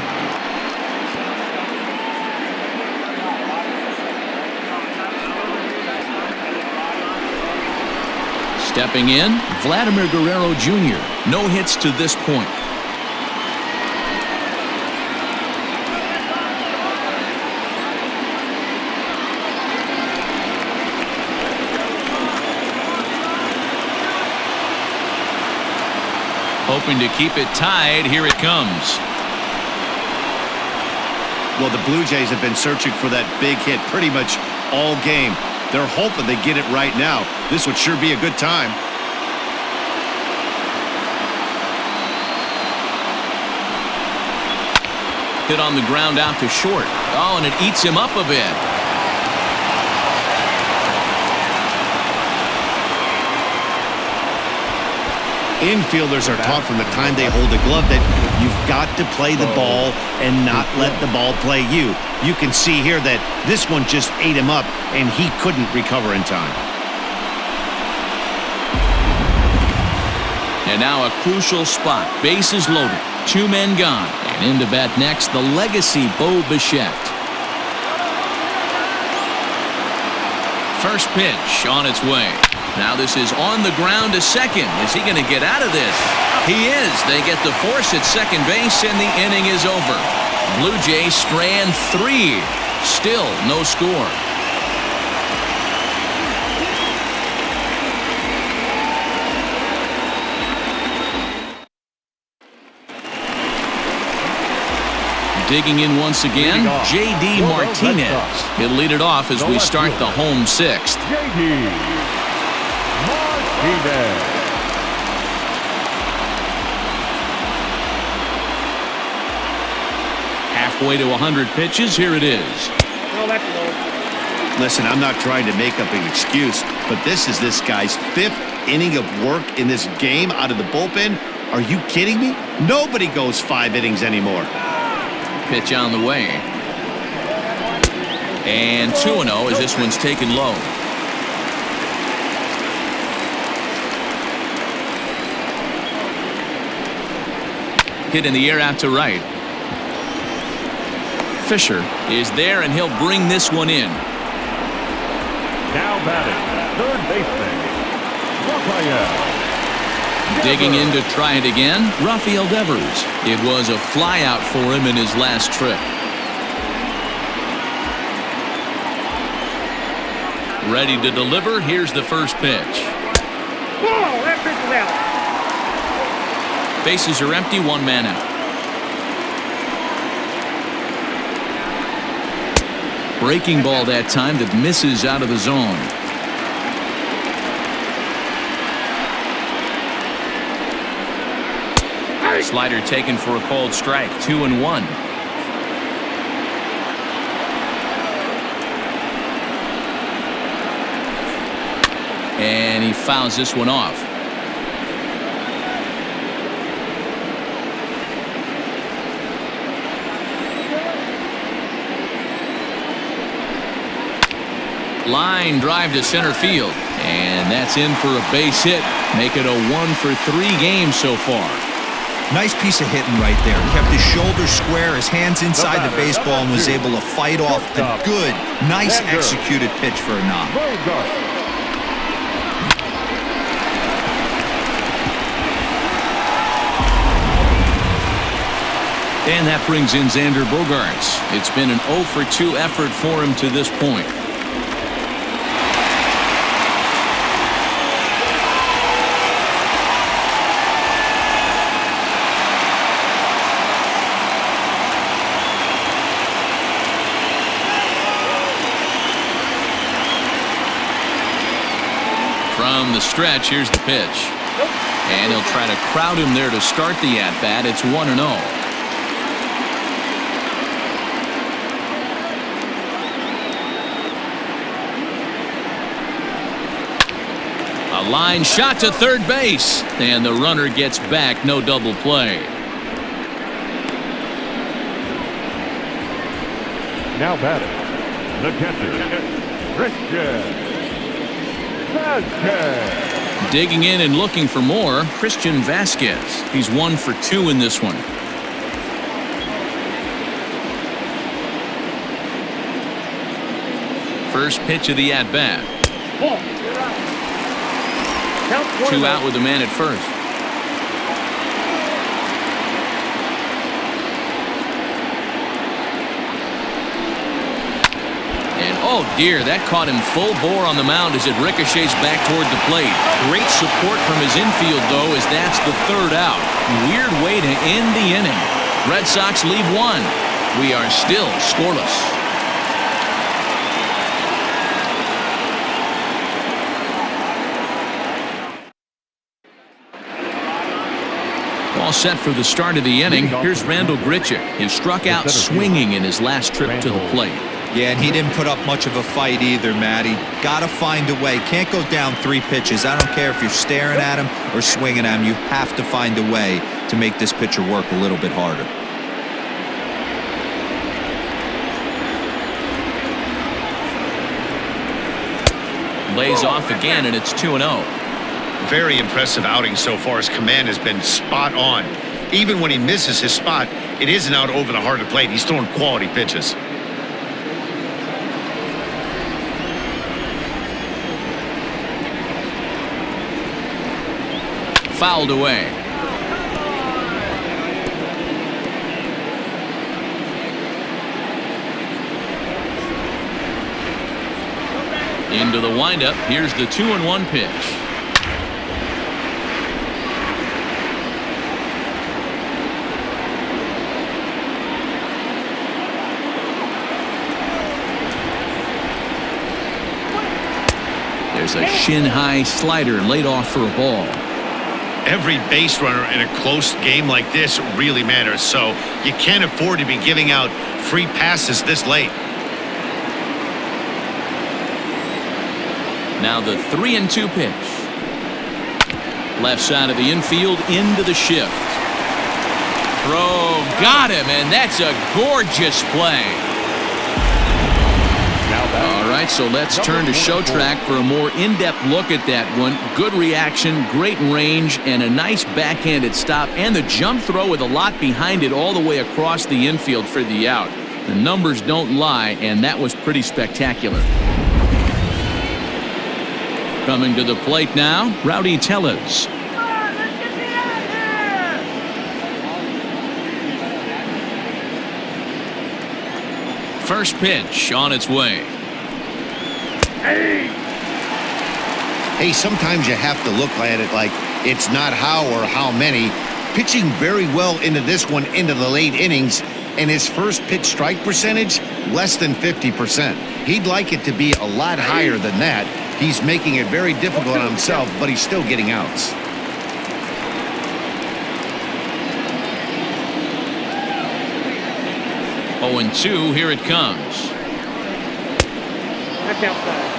Stepping in, Vladimir Guerrero Jr. No hits to this point. Hoping to keep it tied. Here it comes. Well, the Blue Jays have been searching for that big hit pretty much all game. They're hoping they get it right now. This would sure be a good time. Hit on the ground out to short. Oh, and it eats him up a bit. Infielders are taught from the time they hold a glove that you've got to play the ball and not let the ball play you. You can see here that this one just ate him up and he couldn't recover in time. And now a crucial spot. Bases loaded. 2 men gone. And in to bat next, the legacy Bo Bichette. First pitch on its way. Now this is on the ground to second. Is he going to get out of this? He is. They get the force at second base, and the inning is over. Blue Jays strand 3. Still no score. Digging in once again, J.D. Martinez. He'll lead it off as we start the home 6th. J.D. Martinez. Halfway to 100 pitches, here it is. Oh, that's low. Listen, I'm not trying to make up an excuse, but this is this guy's 5th inning of work in this game out of the bullpen. Are you kidding me? Nobody goes 5 innings anymore. Pitch on the way. And 2-0 as this one's taken low. Hit in the air out to right. Fisher is there, and he'll bring this one in. Now batting, third baseman, Raphael. Digging in to try it again, Rafael Devers. It was a flyout for him in his last trip. Ready to deliver. Here's the first pitch. Whoa, that pitch is out. Bases are empty, 1 man out. Breaking ball that time that misses out of the zone. Slider taken for a called strike. 2-1. And he fouls this one off. Line drive to center field. And that's in for a base hit. Make it a 1-for-3 game so far. Nice piece of hitting right there. Kept his shoulders square, his hands inside the baseball, and was able to fight off a good, nice executed pitch for a knock. And that brings in Xander Bogaerts. It's been an 0-for-2 effort for him to this point. From the stretch, here's the pitch. And he'll try to crowd him there to start the at-bat. It's 1-0. A line shot to third base. And the runner gets back. No double play. Now batting, the catcher, Christian. Digging in and looking for more, Christian Vasquez. He's 1-for-2 in this one. First pitch of the at-bat. 2 out with the man at first. Oh dear, that caught him full bore on the mound as it ricochets back toward the plate. Great support from his infield, though, as that's the 3rd out. Weird way to end the inning. Red Sox leave 1. We are still scoreless. All set for the start of the inning. Here's Randall Grichuk. He struck out swinging in his last trip to the plate. Yeah, and he didn't put up much of a fight either, Matty. Got to find a way. Can't go down 3 pitches. I don't care if you're staring at him or swinging at him. You have to find a way to make this pitcher work a little bit harder. Lays off again, and it's 2-0. Very impressive outing so far. His command has been spot on. Even when he misses his spot, it isn't out over the heart of the plate. He's throwing quality pitches. Fouled away. Into the windup. Here's the 2-1 pitch. There's a shin-high slider laid off for a ball. Every base runner in a close game like this really matters, so you can't afford to be giving out free passes this late. Now the 3-2 pitch. Left side of the infield into the shift. Throw got him, and that's a gorgeous play. All right, so let's turn to Show Track for a more in-depth look at that one. Good reaction, great range, and a nice backhanded stop, and the jump throw with a lot behind it all the way across the infield for the out. The numbers don't lie, and that was pretty spectacular. Coming to the plate now, Rowdy Tellez. First pitch on its way. Hey, sometimes you have to look at it like it's not how or how many. Pitching very well into this one into the late innings, and his first pitch strike percentage less than 50%. He'd like it to be a lot higher than that. He's making it very difficult on himself, but he's still getting outs. Oh, and 2, here it comes. That's outside.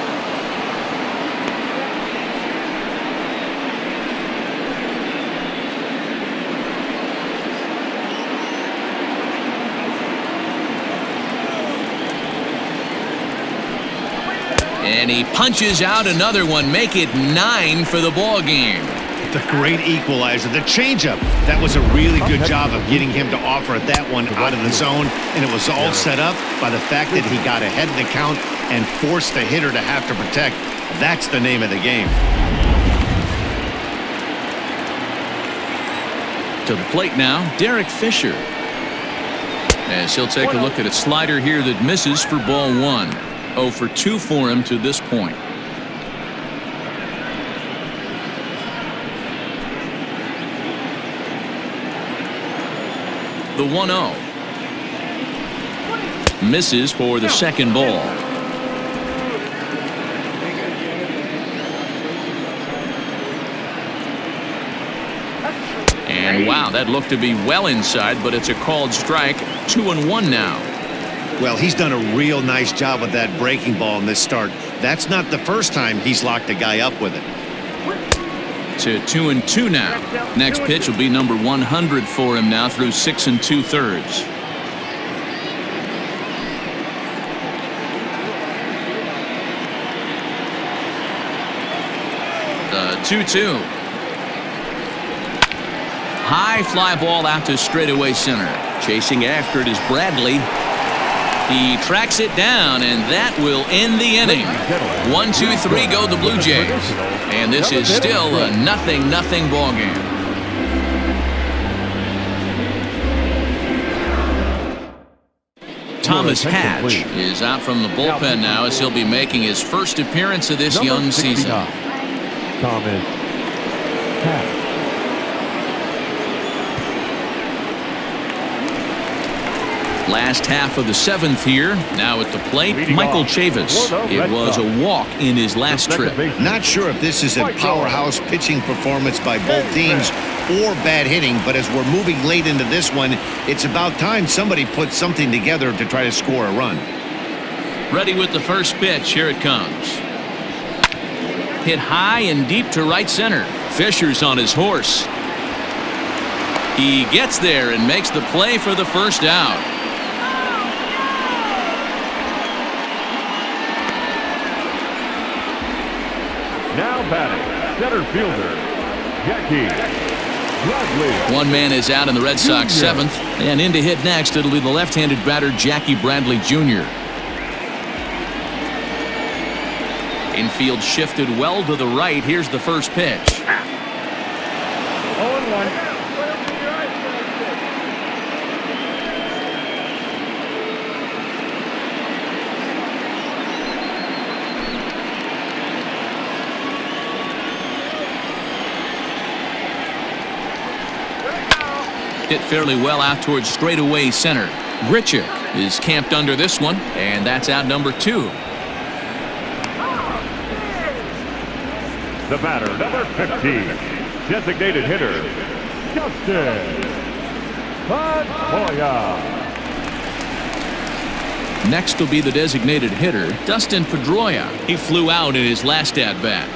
And he punches out another one, make it 9 for the ball game. The great equalizer, the changeup. That was a really good job of getting him to offer that one out of the zone, and it was all set up by the fact that he got ahead in the count and forced the hitter to have to protect. That's the name of the game. To the plate now, Derek Fisher. As he'll take a look at a slider here that misses for ball 1. 0 for 2 for him to this point. The 1-0. Misses for the second ball. And wow, that looked to be well inside, but it's a called strike. 2-1 now. Well, he's done a real nice job with that breaking ball in this start. That's not the first time he's locked a guy up with it. To 2-2 now. Next pitch will be number 100 for him now through 6 2/3. The 2-2. High fly ball out to straightaway center. Chasing after it is Bradley. He tracks it down, and that will end the inning. 1, 2, 3 go the Blue Jays. And this is still a 0-0 ball game. Thomas Hatch is out from the bullpen now as he'll be making his first appearance of this young season. Thomas Hatch. Last half of the 7th here. Now at the plate, Michael Chavis. It was a walk in his last trip. Not sure if this is a powerhouse pitching performance by both teams or bad hitting, but as we're moving late into this one, it's about time somebody puts something together to try to score a run. Ready with the first pitch. Here it comes. Hit high and deep to right center. Fisher's on his horse. He gets there and makes the play for the first out. Now batting, center fielder, Jackie Bradley. One man is out in the Red Sox seventh, and in to hit next, it'll be the left-handed batter Jackie Bradley Jr. Infield shifted well to the right. Here's the first pitch. 0-1. Hit fairly well out towards straightaway center. Grichuk is camped under this one, and that's out number 2. The batter, number 15, designated hitter, Dustin Pedroia. Next will be the designated hitter, Dustin Pedroia. He flew out in his last at-bat.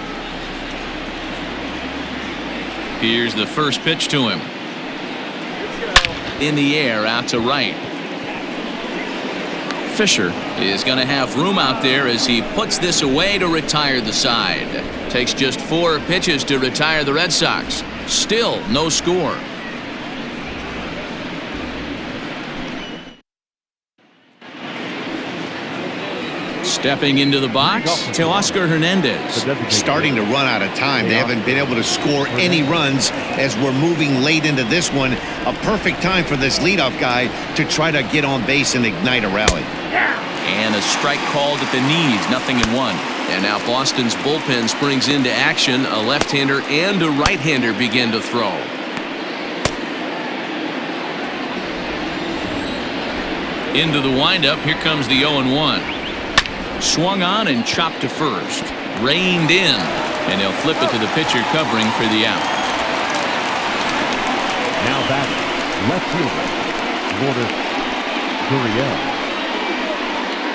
Here's the first pitch to him. In the air, out to right. Fisher is going to have room out there as he puts this away to retire the side. Takes just 4 pitches to retire the Red Sox. Still no score. Stepping into the box, Teoscar Hernandez. Starting to run out of time. They haven't been able to score any runs as we're moving late into this one. A perfect time for this leadoff guy to try to get on base and ignite a rally. And a strike called at the knees, 0-1. And now Boston's bullpen springs into action. A left-hander and a right-hander begin to throw. Into the windup, here comes the 0-1. Swung on and chopped to first. Reined in, and they'll flip it to the pitcher covering for the out. Now batting, left fielder, Lourdes Gurriel.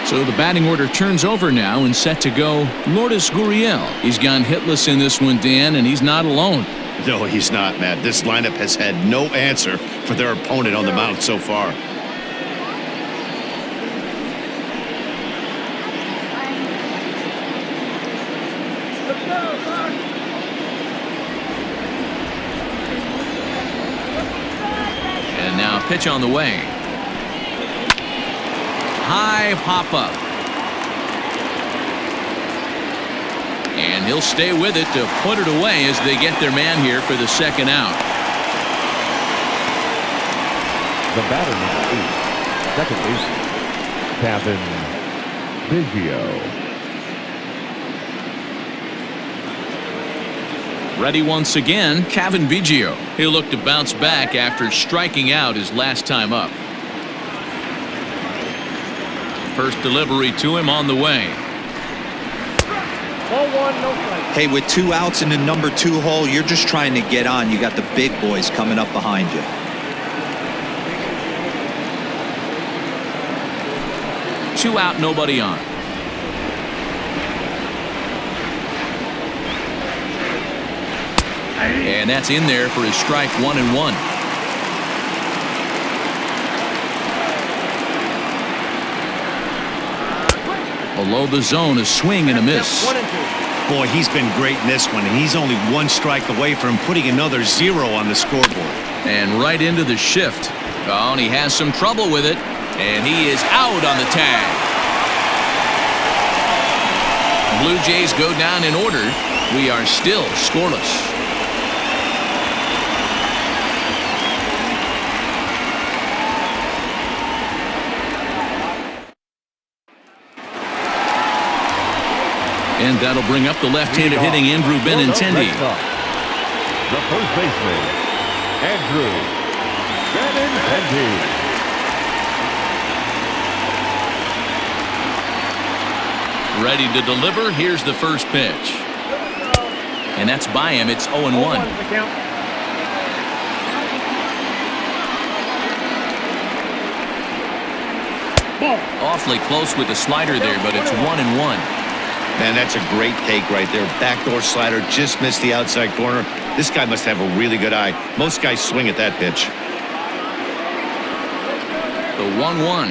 So the batting order turns over now and set to go Lourdes Gurriel. He's gone hitless in this one, Dan, and he's not alone. No, he's not, Matt. This lineup has had no answer for their opponent on the mound so far. And now pitch on the way. High pop up. And he'll stay with it to put it away as they get their man here for the second out. The batter, number 8, second baseman, Biggio. Ready once again, Cavan Biggio. He'll look to bounce back after striking out his last time up. First delivery to him on the way. 0-1, no play. Hey, with 2 outs in the number 2 hole, you're just trying to get on. You got the big boys coming up behind you. Two out, nobody on. And that's in there for his strike 1-1. Below the zone, a swing and a miss. 1-2. Boy, he's been great in this one, and he's only 1 strike away from putting another 0 on the scoreboard. And right into the shift. Oh, and he has some trouble with it. And he is out on the tag. Blue Jays go down in order. We are still scoreless. And that'll bring up the left-handed hitting Andrew Benintendi. The first baseman, Andrew Benintendi. Ready to deliver. Here's the first pitch. And that's by him. It's 0-1. Ball. Awfully close with the slider there, but it's 1-1. Man, that's a great take right there. Backdoor slider just missed the outside corner. This guy must have a really good eye. Most guys swing at that pitch. The 1-1.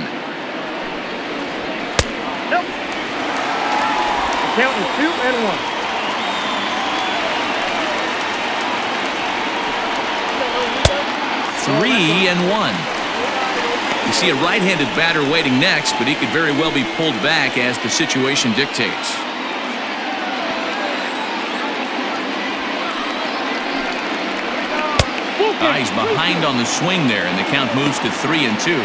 Nope. The count is 2-1. 3-1. You see a right-handed batter waiting next, but he could very well be pulled back as the situation dictates. He's behind on the swing there, and the count moves to 3-2.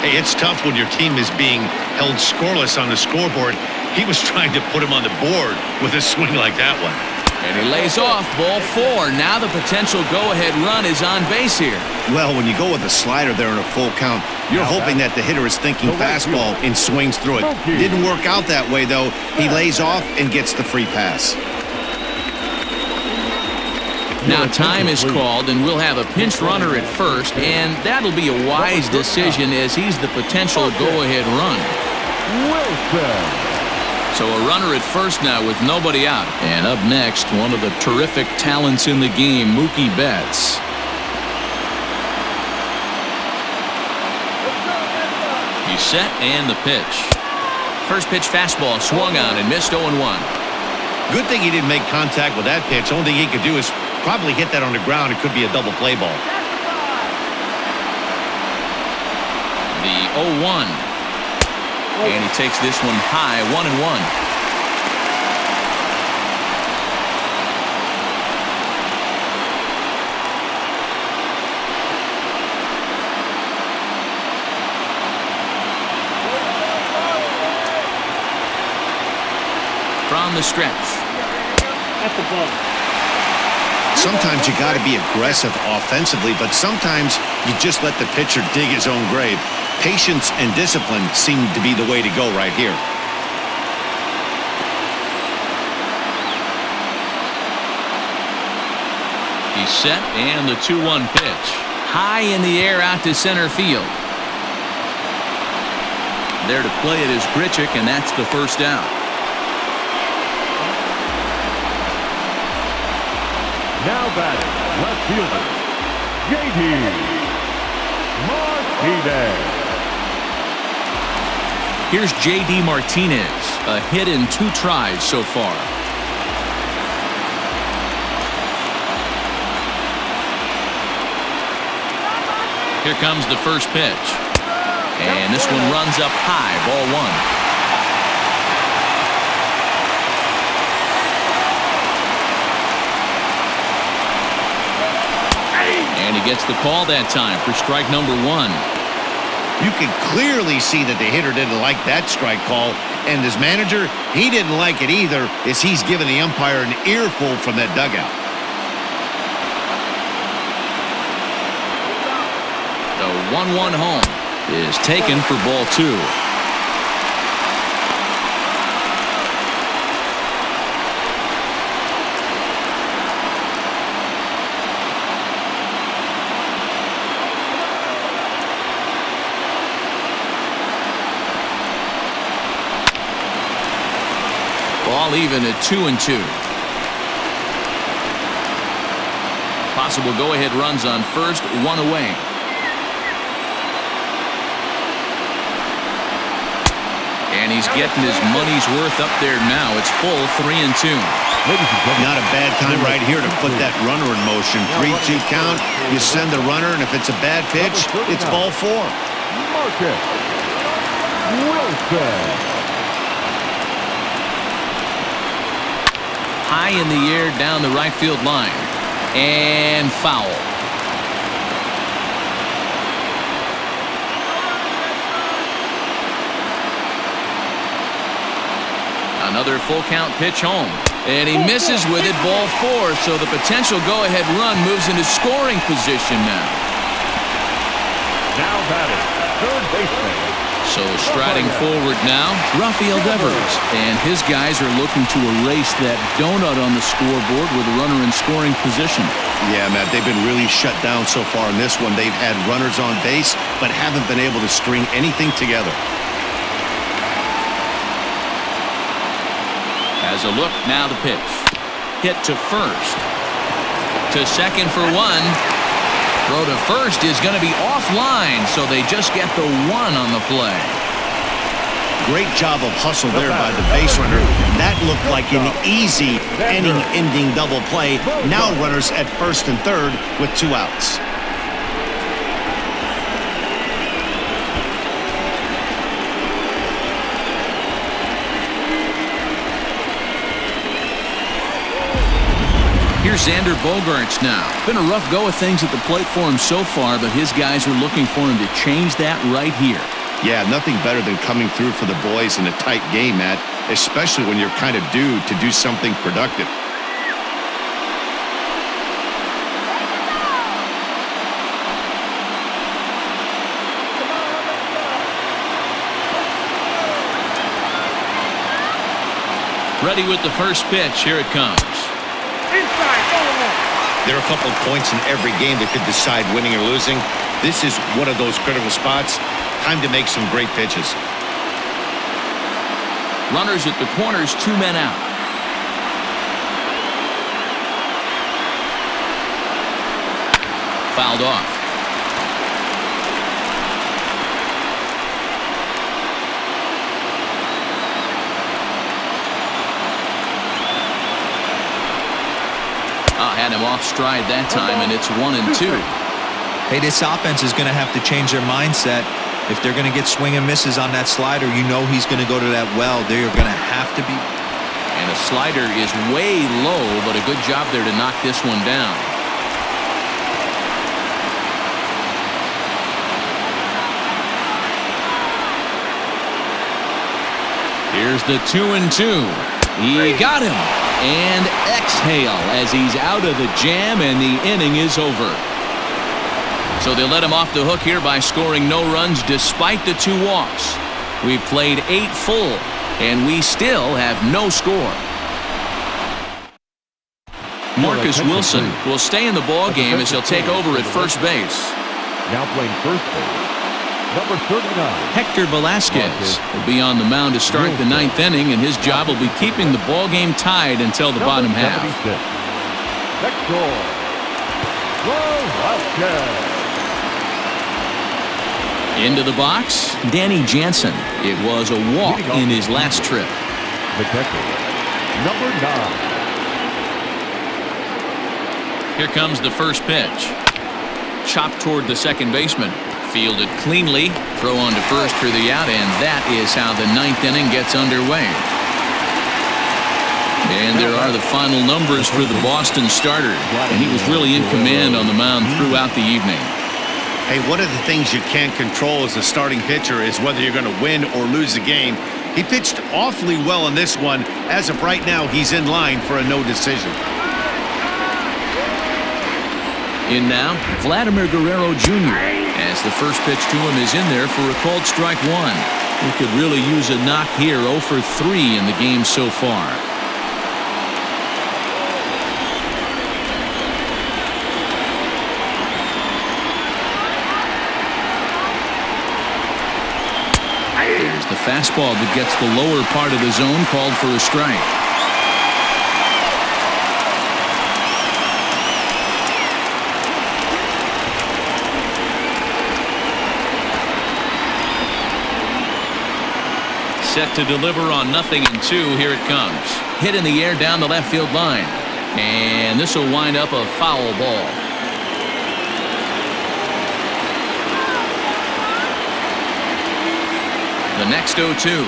Hey, it's tough when your team is being held scoreless on the scoreboard. He was trying to put him on the board with a swing like that one. And he lays off, ball 4. Now the potential go-ahead run is on base here. Well, when you go with a slider there in a full count, you're hoping that the hitter is thinking fastball and swings through it. Didn't work out that way, though. He lays off and gets the free pass. Now time is called, and we'll have a pinch runner at first, and that'll be a wise decision as he's the potential go-ahead run. So a runner at first now with nobody out. And up next, one of the terrific talents in the game, Mookie Betts. He's set and the pitch. First pitch fastball swung on and missed 0-1. Good thing he didn't make contact with that pitch. Only thing he could do is probably hit that on the ground. It could be a double play ball. The 0-1. And he takes this one high, 1-1. From the stretch. That's the ball. Sometimes you got to be aggressive offensively, but sometimes you just let the pitcher dig his own grave. Patience and discipline seem to be the way to go right here. He's set and the 2-1 pitch. High in the air out to center field. There to play it is Grichuk, and that's the first out. Now batting, left fielder, J.D. Martinez. Here's J.D. Martinez, a hit in 2 tries so far. Here comes the first pitch. And this one runs up high, ball 1. And he gets the call that time for strike number 1. You can clearly see that the hitter didn't like that strike call, and his manager, he didn't like it either, as he's giving the umpire an earful from that dugout. The 1-1 home is taken for ball 2. Ball even at 2-2. Possible go-ahead runs on first, 1 away. And he's getting his money's worth up there now. It's full, 3-2. Not a bad time right here to put that runner in motion. 3-2 count. You send the runner, and if it's a bad pitch, it's ball 4. Marcus Wilson. High in the air down the right field line. And foul. Another full count pitch home. And he misses with it, ball 4. So the potential go-ahead run moves into scoring position now. Now batting, third baseman. So striding forward now, Rafael Devers. And his guys are looking to erase that donut on the scoreboard with a runner in scoring position. Yeah, Matt, they've been really shut down so far in this one. They've had runners on base, but haven't been able to string anything together. Has a look, now the pitch. Hit to first. To second for one. Throw to first is going to be offline, so they just get the one on the play. Great job of hustle there by the base runner. That looked like an easy inning-ending double play. Now runners at first and third with 2 outs. Here's Xander Bogaerts now. Been a rough go of things at the plate for him so far, but his guys are looking for him to change that right here. Yeah, nothing better than coming through for the boys in a tight game, Matt, especially when you're kind of due to do something productive. Ready with the first pitch. Here it comes. There are a couple of points in every game that could decide winning or losing. This is one of those critical spots. Time to make some great pitches. Runners at the corners, 2 men out. Fouled off. Had him off stride that time, and it's 1-2. Hey, this offense is going to have to change their mindset. If they're going to get swing and misses on that slider, you know he's going to go to that well. They're going to have to be. And a slider is way low, but a good job there to knock this one down. Here's the 2-2. He got him. And exhale as he's out of the jam, and the inning is over. So they let him off the hook here by scoring no runs despite the 2 walks. We've played 8 full, and we still have no score. Marcus Wilson will stay in the ball game as he'll take over at first base. Now playing first base, number 39. Hector Velasquez will be on the mound to start the 9th inning, and his job will be keeping the ball game tied until the bottom half. Hector Velasquez. Into the box, Danny Jansen. It was a walk in his last trip. The catcher, number 9. Here comes the first pitch. Chopped toward the second baseman. Fielded cleanly, throw on to first for the out, and that is how the 9th inning gets underway. And there are the final numbers for the Boston starter, and he was really in command on the mound throughout the evening. Hey, one of the things you can't control as a starting pitcher is whether you're going to win or lose the game. He pitched awfully well in this one. As of right now, he's in line for a no decision. In now, Vladimir Guerrero Jr. as the first pitch to him is in there for a called strike 1. He could really use a knock here. 0 for 3 in the game so far. There's the fastball that gets the lower part of the zone, called for a strike. Set to deliver on 0-2. Here it comes. Hit in the air down the left field line. And this will wind up a foul ball. The next 0-2.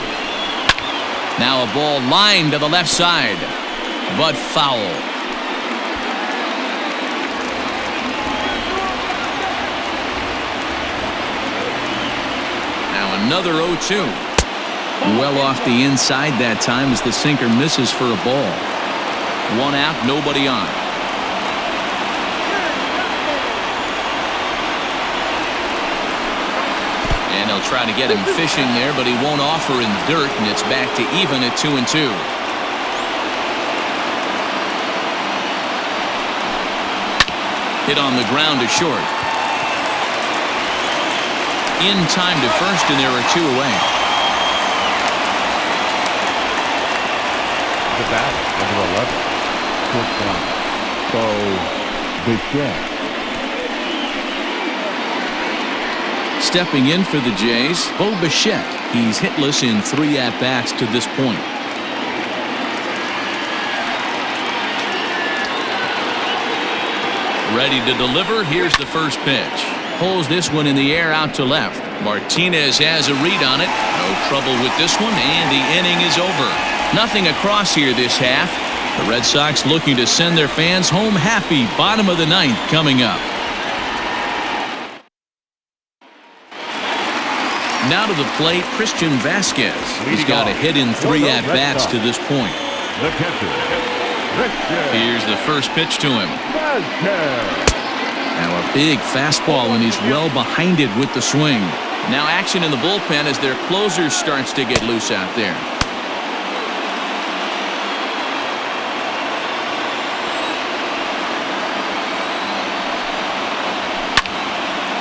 Now a ball lined to the left side, but foul. Now another 0-2. Well off the inside that time as the sinker misses for a ball. 1 out, nobody on. And he'll try to get him fishing there, but he won't offer in the dirt, and it's back to even at 2-2. Hit on the ground to short. In time to first, and there are 2 away. The the batter, number 11. Shortstop, Bo Bichette. Stepping in for the Jays, Bo Bichette. He's hitless in 3 at-bats to this point. Ready to deliver. Here's the first pitch. Pulls this one in the air out to left. Martinez has a read on it. No trouble with this one, and the inning is over. Nothing across here this half. The Red Sox looking to send their fans home happy. Bottom of the 9th coming up. Now to the plate, Christian Vasquez. He's got a hit in 3 at-bats to this point. The catcher, Here's the first pitch to him. Now a big fastball, and he's well behind it with the swing. Now action in the bullpen as their closer starts to get loose out there.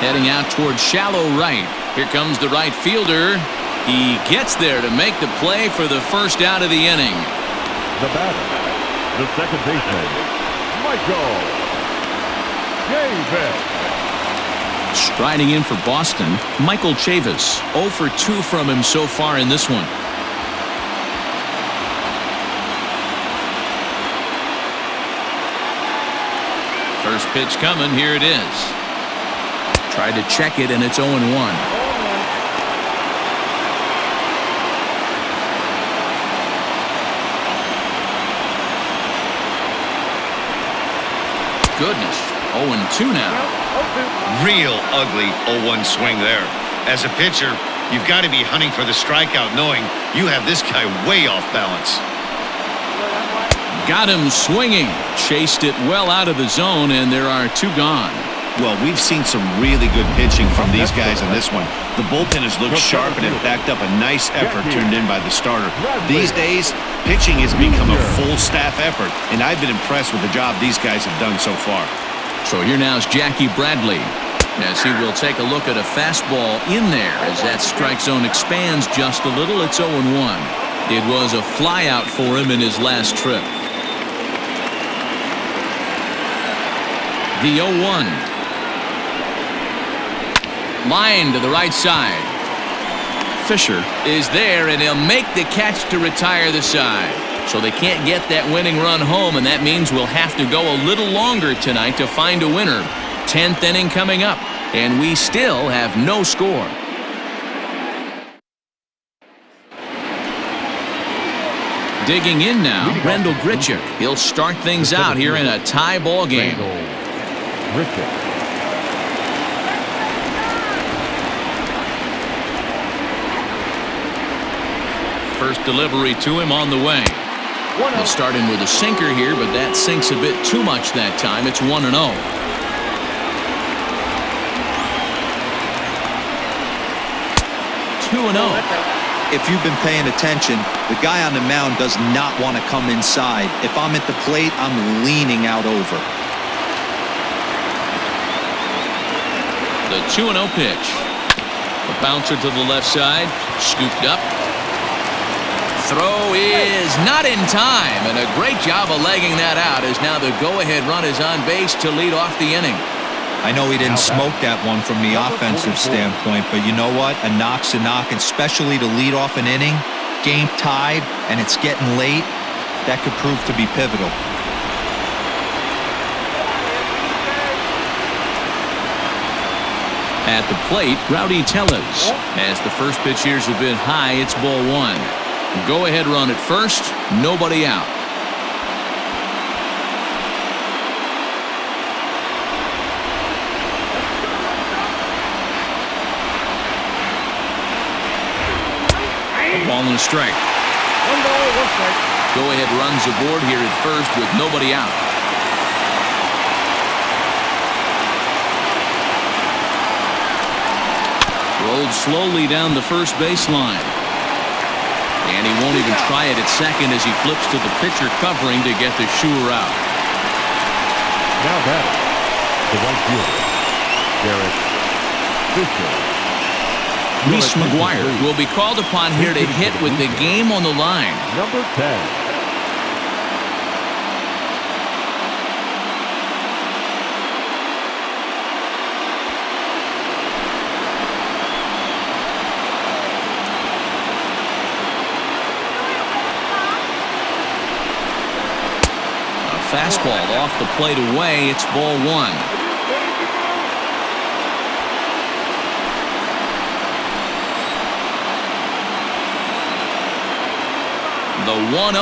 Heading out towards shallow right. Here comes the right fielder. He gets there to make the play for the first out of the inning. The batter, the second baseman, Michael Chavis. Striding in for Boston, Michael Chavis. 0 for 2 from him so far in this one. First pitch coming. Here it is. Tried to check it, and it's 0-1. Goodness, 0-2 now. Real ugly 0-1 swing there. As a pitcher, you've got to be hunting for the strikeout, knowing you have this guy way off balance. Got him swinging. Chased it well out of the zone, and there are 2 gone. Well, we've seen some really good pitching from these guys in this one. The bullpen has looked sharp and it backed up a nice effort turned in by the starter. These days, pitching has become a full staff effort, and I've been impressed with the job these guys have done so far. So here now is Jackie Bradley, as he will take a look at a fastball in there as that strike zone expands just a little. It's 0-1. It was a flyout for him in his last trip. The 0-1. Line to the right side. Fisher is there, and he'll make the catch to retire the side. So they can't get that winning run home, and that means we'll have to go a little longer tonight to find a winner. 10th inning coming up, and we still have no score. Digging in now, Randall Grichuk. He'll start things out here in a tie ball game. First delivery to him on the way. He'll start in with a sinker here, but that sinks a bit too much that time. It's 1-0. If you've been paying attention, the guy on the mound does not want to come inside. If I'm at the plate, I'm leaning out over. The 2-0 pitch. A bouncer to the left side. Scooped up. Throw is not in time, and a great job of legging that out as now the go-ahead run is on base to lead off the inning. I know he didn't smoke that one from the offensive standpoint, but you know what? A knock's a knock, especially to lead off an inning, game tied, and it's getting late. That could prove to be pivotal. At the plate, Rowdy Tellez. As the first pitch here's a bit high, it's ball 1. Go-ahead run at first, nobody out. A ball and a strike. 1 ball, 1 strike. Go-ahead runs aboard here at first with nobody out. Rolled slowly down the first baseline. And he won't even try it at second as he flips to the pitcher covering to get the shooter out. Now batter, the right fielder, Derek Fisher. Reese McGuire will be called upon here to hit with the game on the line. Number 10. fastball off the plate away. It's ball one. The 1-0.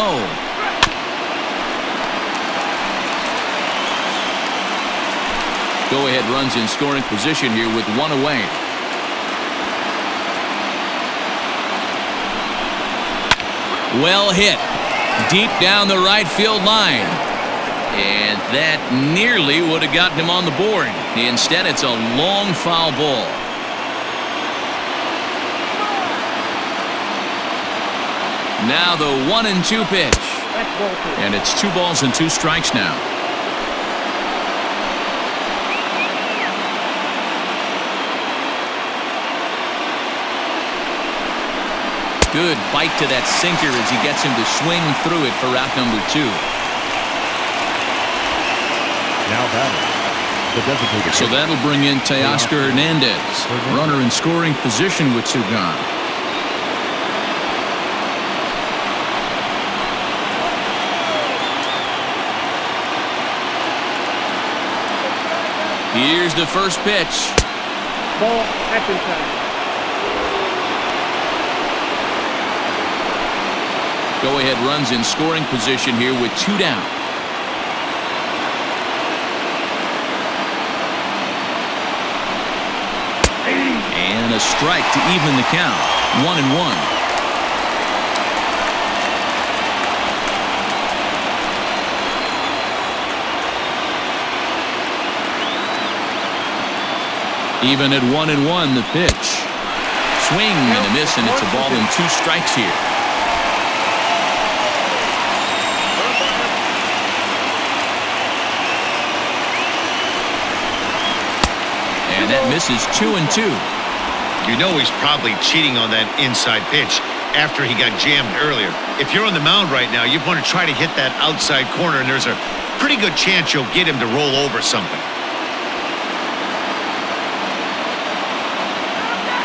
Go-ahead runs in scoring position here with one away. Well hit. Deep down the right field line. And that nearly would have gotten him on the board. Instead, it's a long foul ball. Now the 1-2 pitch. And it's 2 balls and 2 strikes now. Good bite to that sinker as he gets him to swing through it for out number 2. Now batting, the designated So that'll bring in Teoscar Hernandez. Runner in scoring position with 2 gone. Here's the first pitch. Ball, action time. Go-ahead runs in scoring position here with 2 down. And a strike to even the count. 1-1. Even at 1-1, the pitch. Swing and a miss, and it's a ball and 2 strikes here. And that misses 2-2. You know he's probably cheating on that inside pitch after he got jammed earlier. If you're on the mound right now, you want to try to hit that outside corner, and there's a pretty good chance you'll get him to roll over something.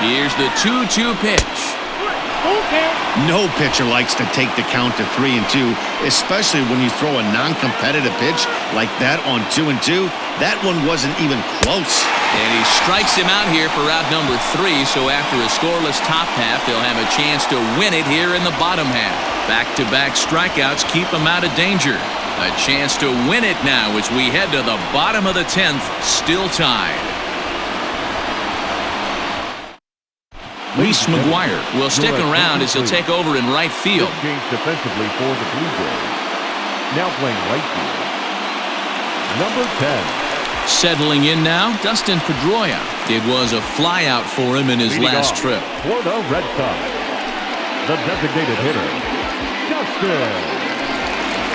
Here's the 2-2 pitch. No pitcher likes to take the count to 3-2, especially when you throw a non-competitive pitch like that on 2-2. That one wasn't even close. And he strikes him out here for out number 3, so after a scoreless top half, they'll have a chance to win it here in the bottom half. Back-to-back strikeouts keep them out of danger. A chance to win it now as we head to the bottom of the 10th, still tied. Reese McGuire will stick around as he'll take over in right field. Change defensively for the Blue Jays. Now playing right field, number 10. Settling in now, Dustin Pedroia. It was a flyout for him in his last trip. For the Red Sox, the designated hitter, Dustin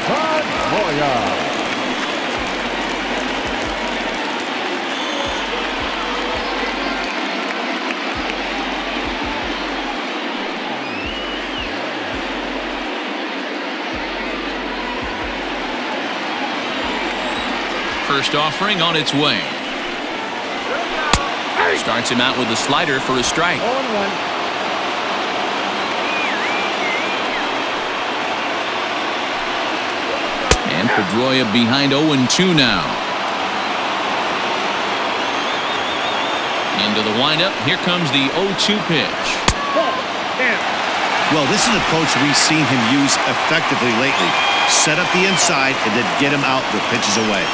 Pedroia. First offering on its way. Starts him out with a slider for a strike. And Pedroia behind 0-2 now. Into the windup. Here comes the 0-2 pitch. Well, this is an approach we've seen him use effectively lately. Set up the inside and then get him out with pitches away.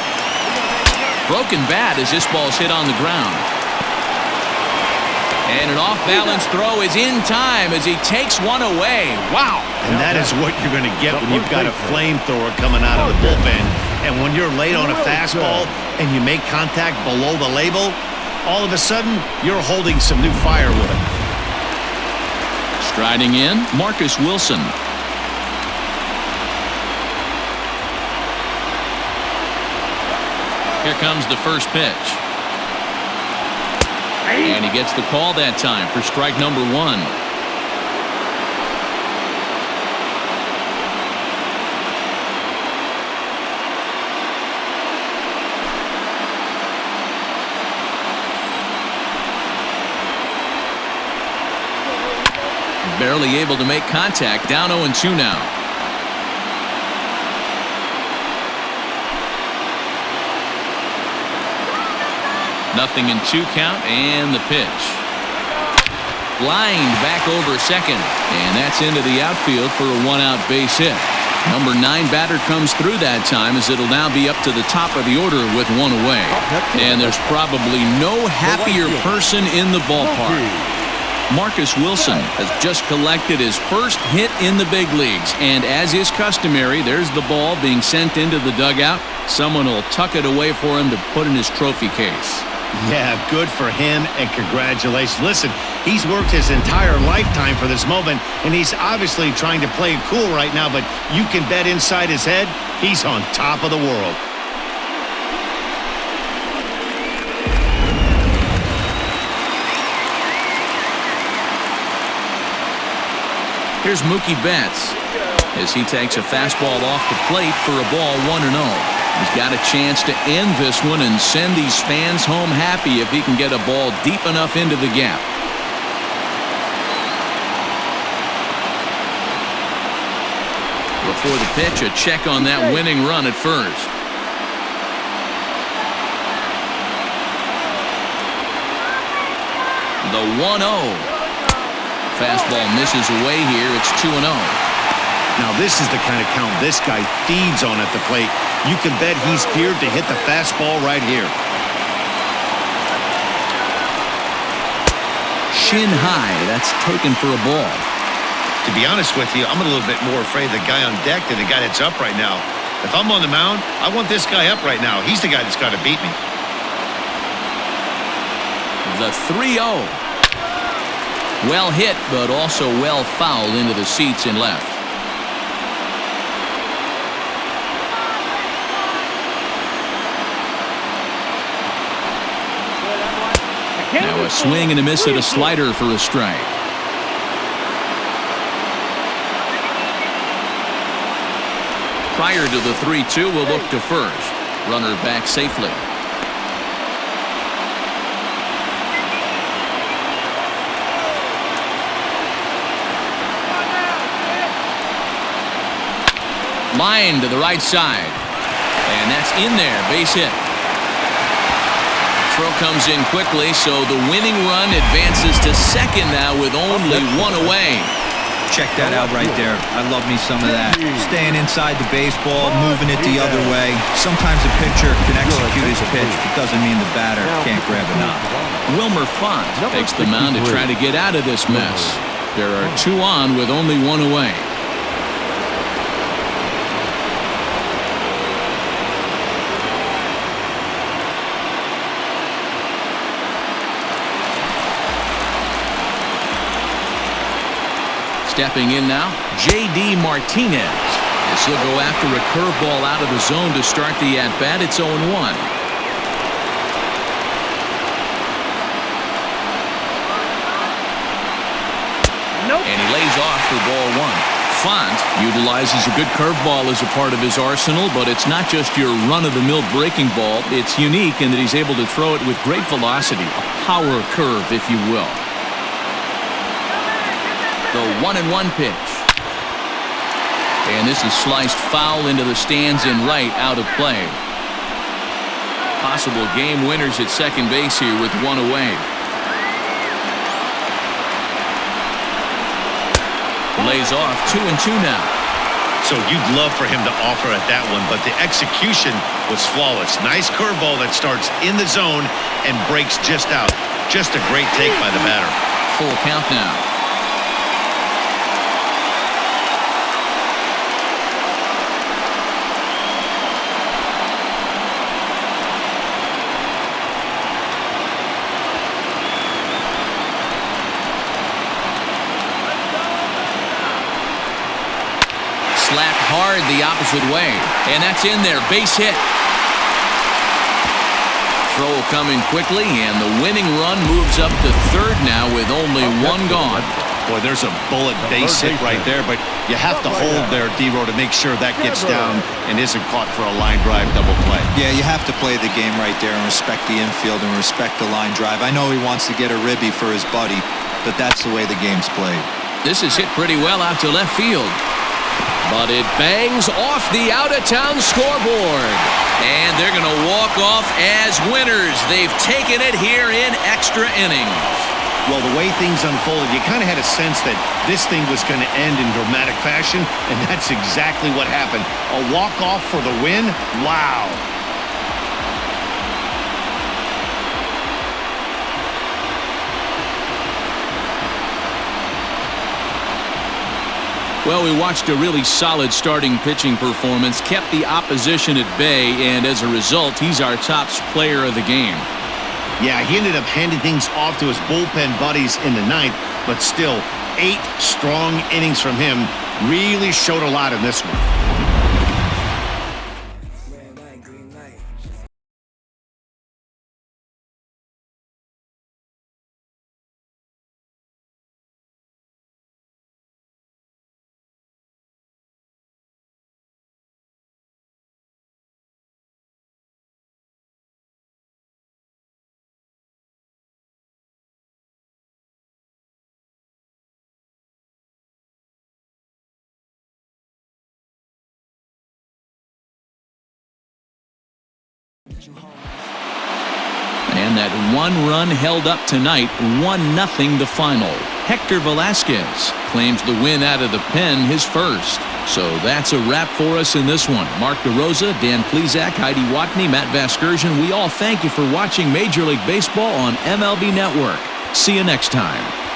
Broken bat as this ball's hit on the ground. And an off-balance throw is in time as he takes one away. Wow. And that is what you're going to get when you've got a flamethrower coming out of the bullpen. And when you're late on a fastball and you make contact below the label, all of a sudden you're holding some new fire with it. Striding in, Marcus Wilson. Here comes the first pitch. And he gets the call that time for strike number 1. Barely able to make contact, down 0-2 now. 0-2 count, and the pitch. Lined back over second, and that's into the outfield for a one-out base hit. Number 9 batter comes through that time, as it'll now be up to the top of the order with one away. And there's probably no happier person in the ballpark. Marcus Wilson has just collected his first hit in the big leagues, and as is customary, there's the ball being sent into the dugout. Someone will tuck it away for him to put in his trophy case. Yeah, good for him, and congratulations. Listen, he's worked his entire lifetime for this moment, and he's obviously trying to play it cool right now, but you can bet inside his head, he's on top of the world. Here's Mookie Betts as he takes a fastball off the plate for a ball 1-0. He's got a chance to end this one and send these fans home happy if he can get a ball deep enough into the gap. Before the pitch, a check on that winning run at first. The 1-0. Fastball misses away here. It's 2-0. Now this is the kind of count this guy feeds on at the plate. You can bet he's geared to hit the fastball right here. Shin high. That's taken for a ball. To be honest with you, I'm a little bit more afraid of the guy on deck than the guy that's up right now. If I'm on the mound, I want this guy up right now. He's the guy that's got to beat me. The 3-0. Well hit, but also well fouled into the seats in left. Now a swing and a miss at a slider for a strike. Prior to the 3-2, we'll look to first. Runner back safely. Line to the right side. And that's in there. Base hit. Throw comes in quickly, so the winning run advances to second now with only one away. Check that out right there. I love me some of that. Staying inside the baseball, moving it the other way. Sometimes a pitcher can execute his pitch, but doesn't mean the batter can't grab a knob. Wilmer Font takes the mound to try to get out of this mess. There are two on with only one away. Stepping in now, J.D. Martinez. As he'll go after a curveball out of the zone to start the at-bat. It's 0-1. Nope. And he lays off for ball 1. Font utilizes a good curveball as a part of his arsenal, but it's not just your run-of-the-mill breaking ball. It's unique in that he's able to throw it with great velocity, a power curve, if you will. The 1-1 pitch. And this is sliced foul into the stands in right, out of play. Possible game winners at second base here with one away. Lays off 2-2 now. So you'd love for him to offer at that one, but the execution was flawless. Nice curveball that starts in the zone and breaks just out. Just a great take by the batter. Full count now. Slapped hard the opposite way, and that's in there. Base hit. Throw coming quickly, and the winning run moves up to third now with only one gone. Boy, there's a bullet base hit right there, but you have to hold there, D-Row, to make sure that gets down and isn't caught for a line drive double play. Yeah, you have to play the game right there and respect the infield and respect the line drive. I know he wants to get a ribby for his buddy, but that's the way the game's played. This is hit pretty well out to left field. But it bangs off the out-of-town scoreboard. And they're going to walk off as winners. They've taken it here in extra innings. Well, the way things unfolded, you kind of had a sense that this thing was going to end in dramatic fashion, and that's exactly what happened. A walk-off for the win? Wow. Well, we watched a really solid starting pitching performance, kept the opposition at bay, and as a result, he's our top player of the game. Yeah, he ended up handing things off to his bullpen buddies in the ninth, but still, 8 strong innings from him really showed a lot in this one. And that one run held up tonight, 1-0 the final. Hector Velasquez claims the win out of the pen, his first. So that's a wrap for us in this one. Mark DeRosa, Dan Plesac, Heidi Watney, Matt Vasgersian, we all thank you for watching Major League Baseball on MLB Network. See you next time.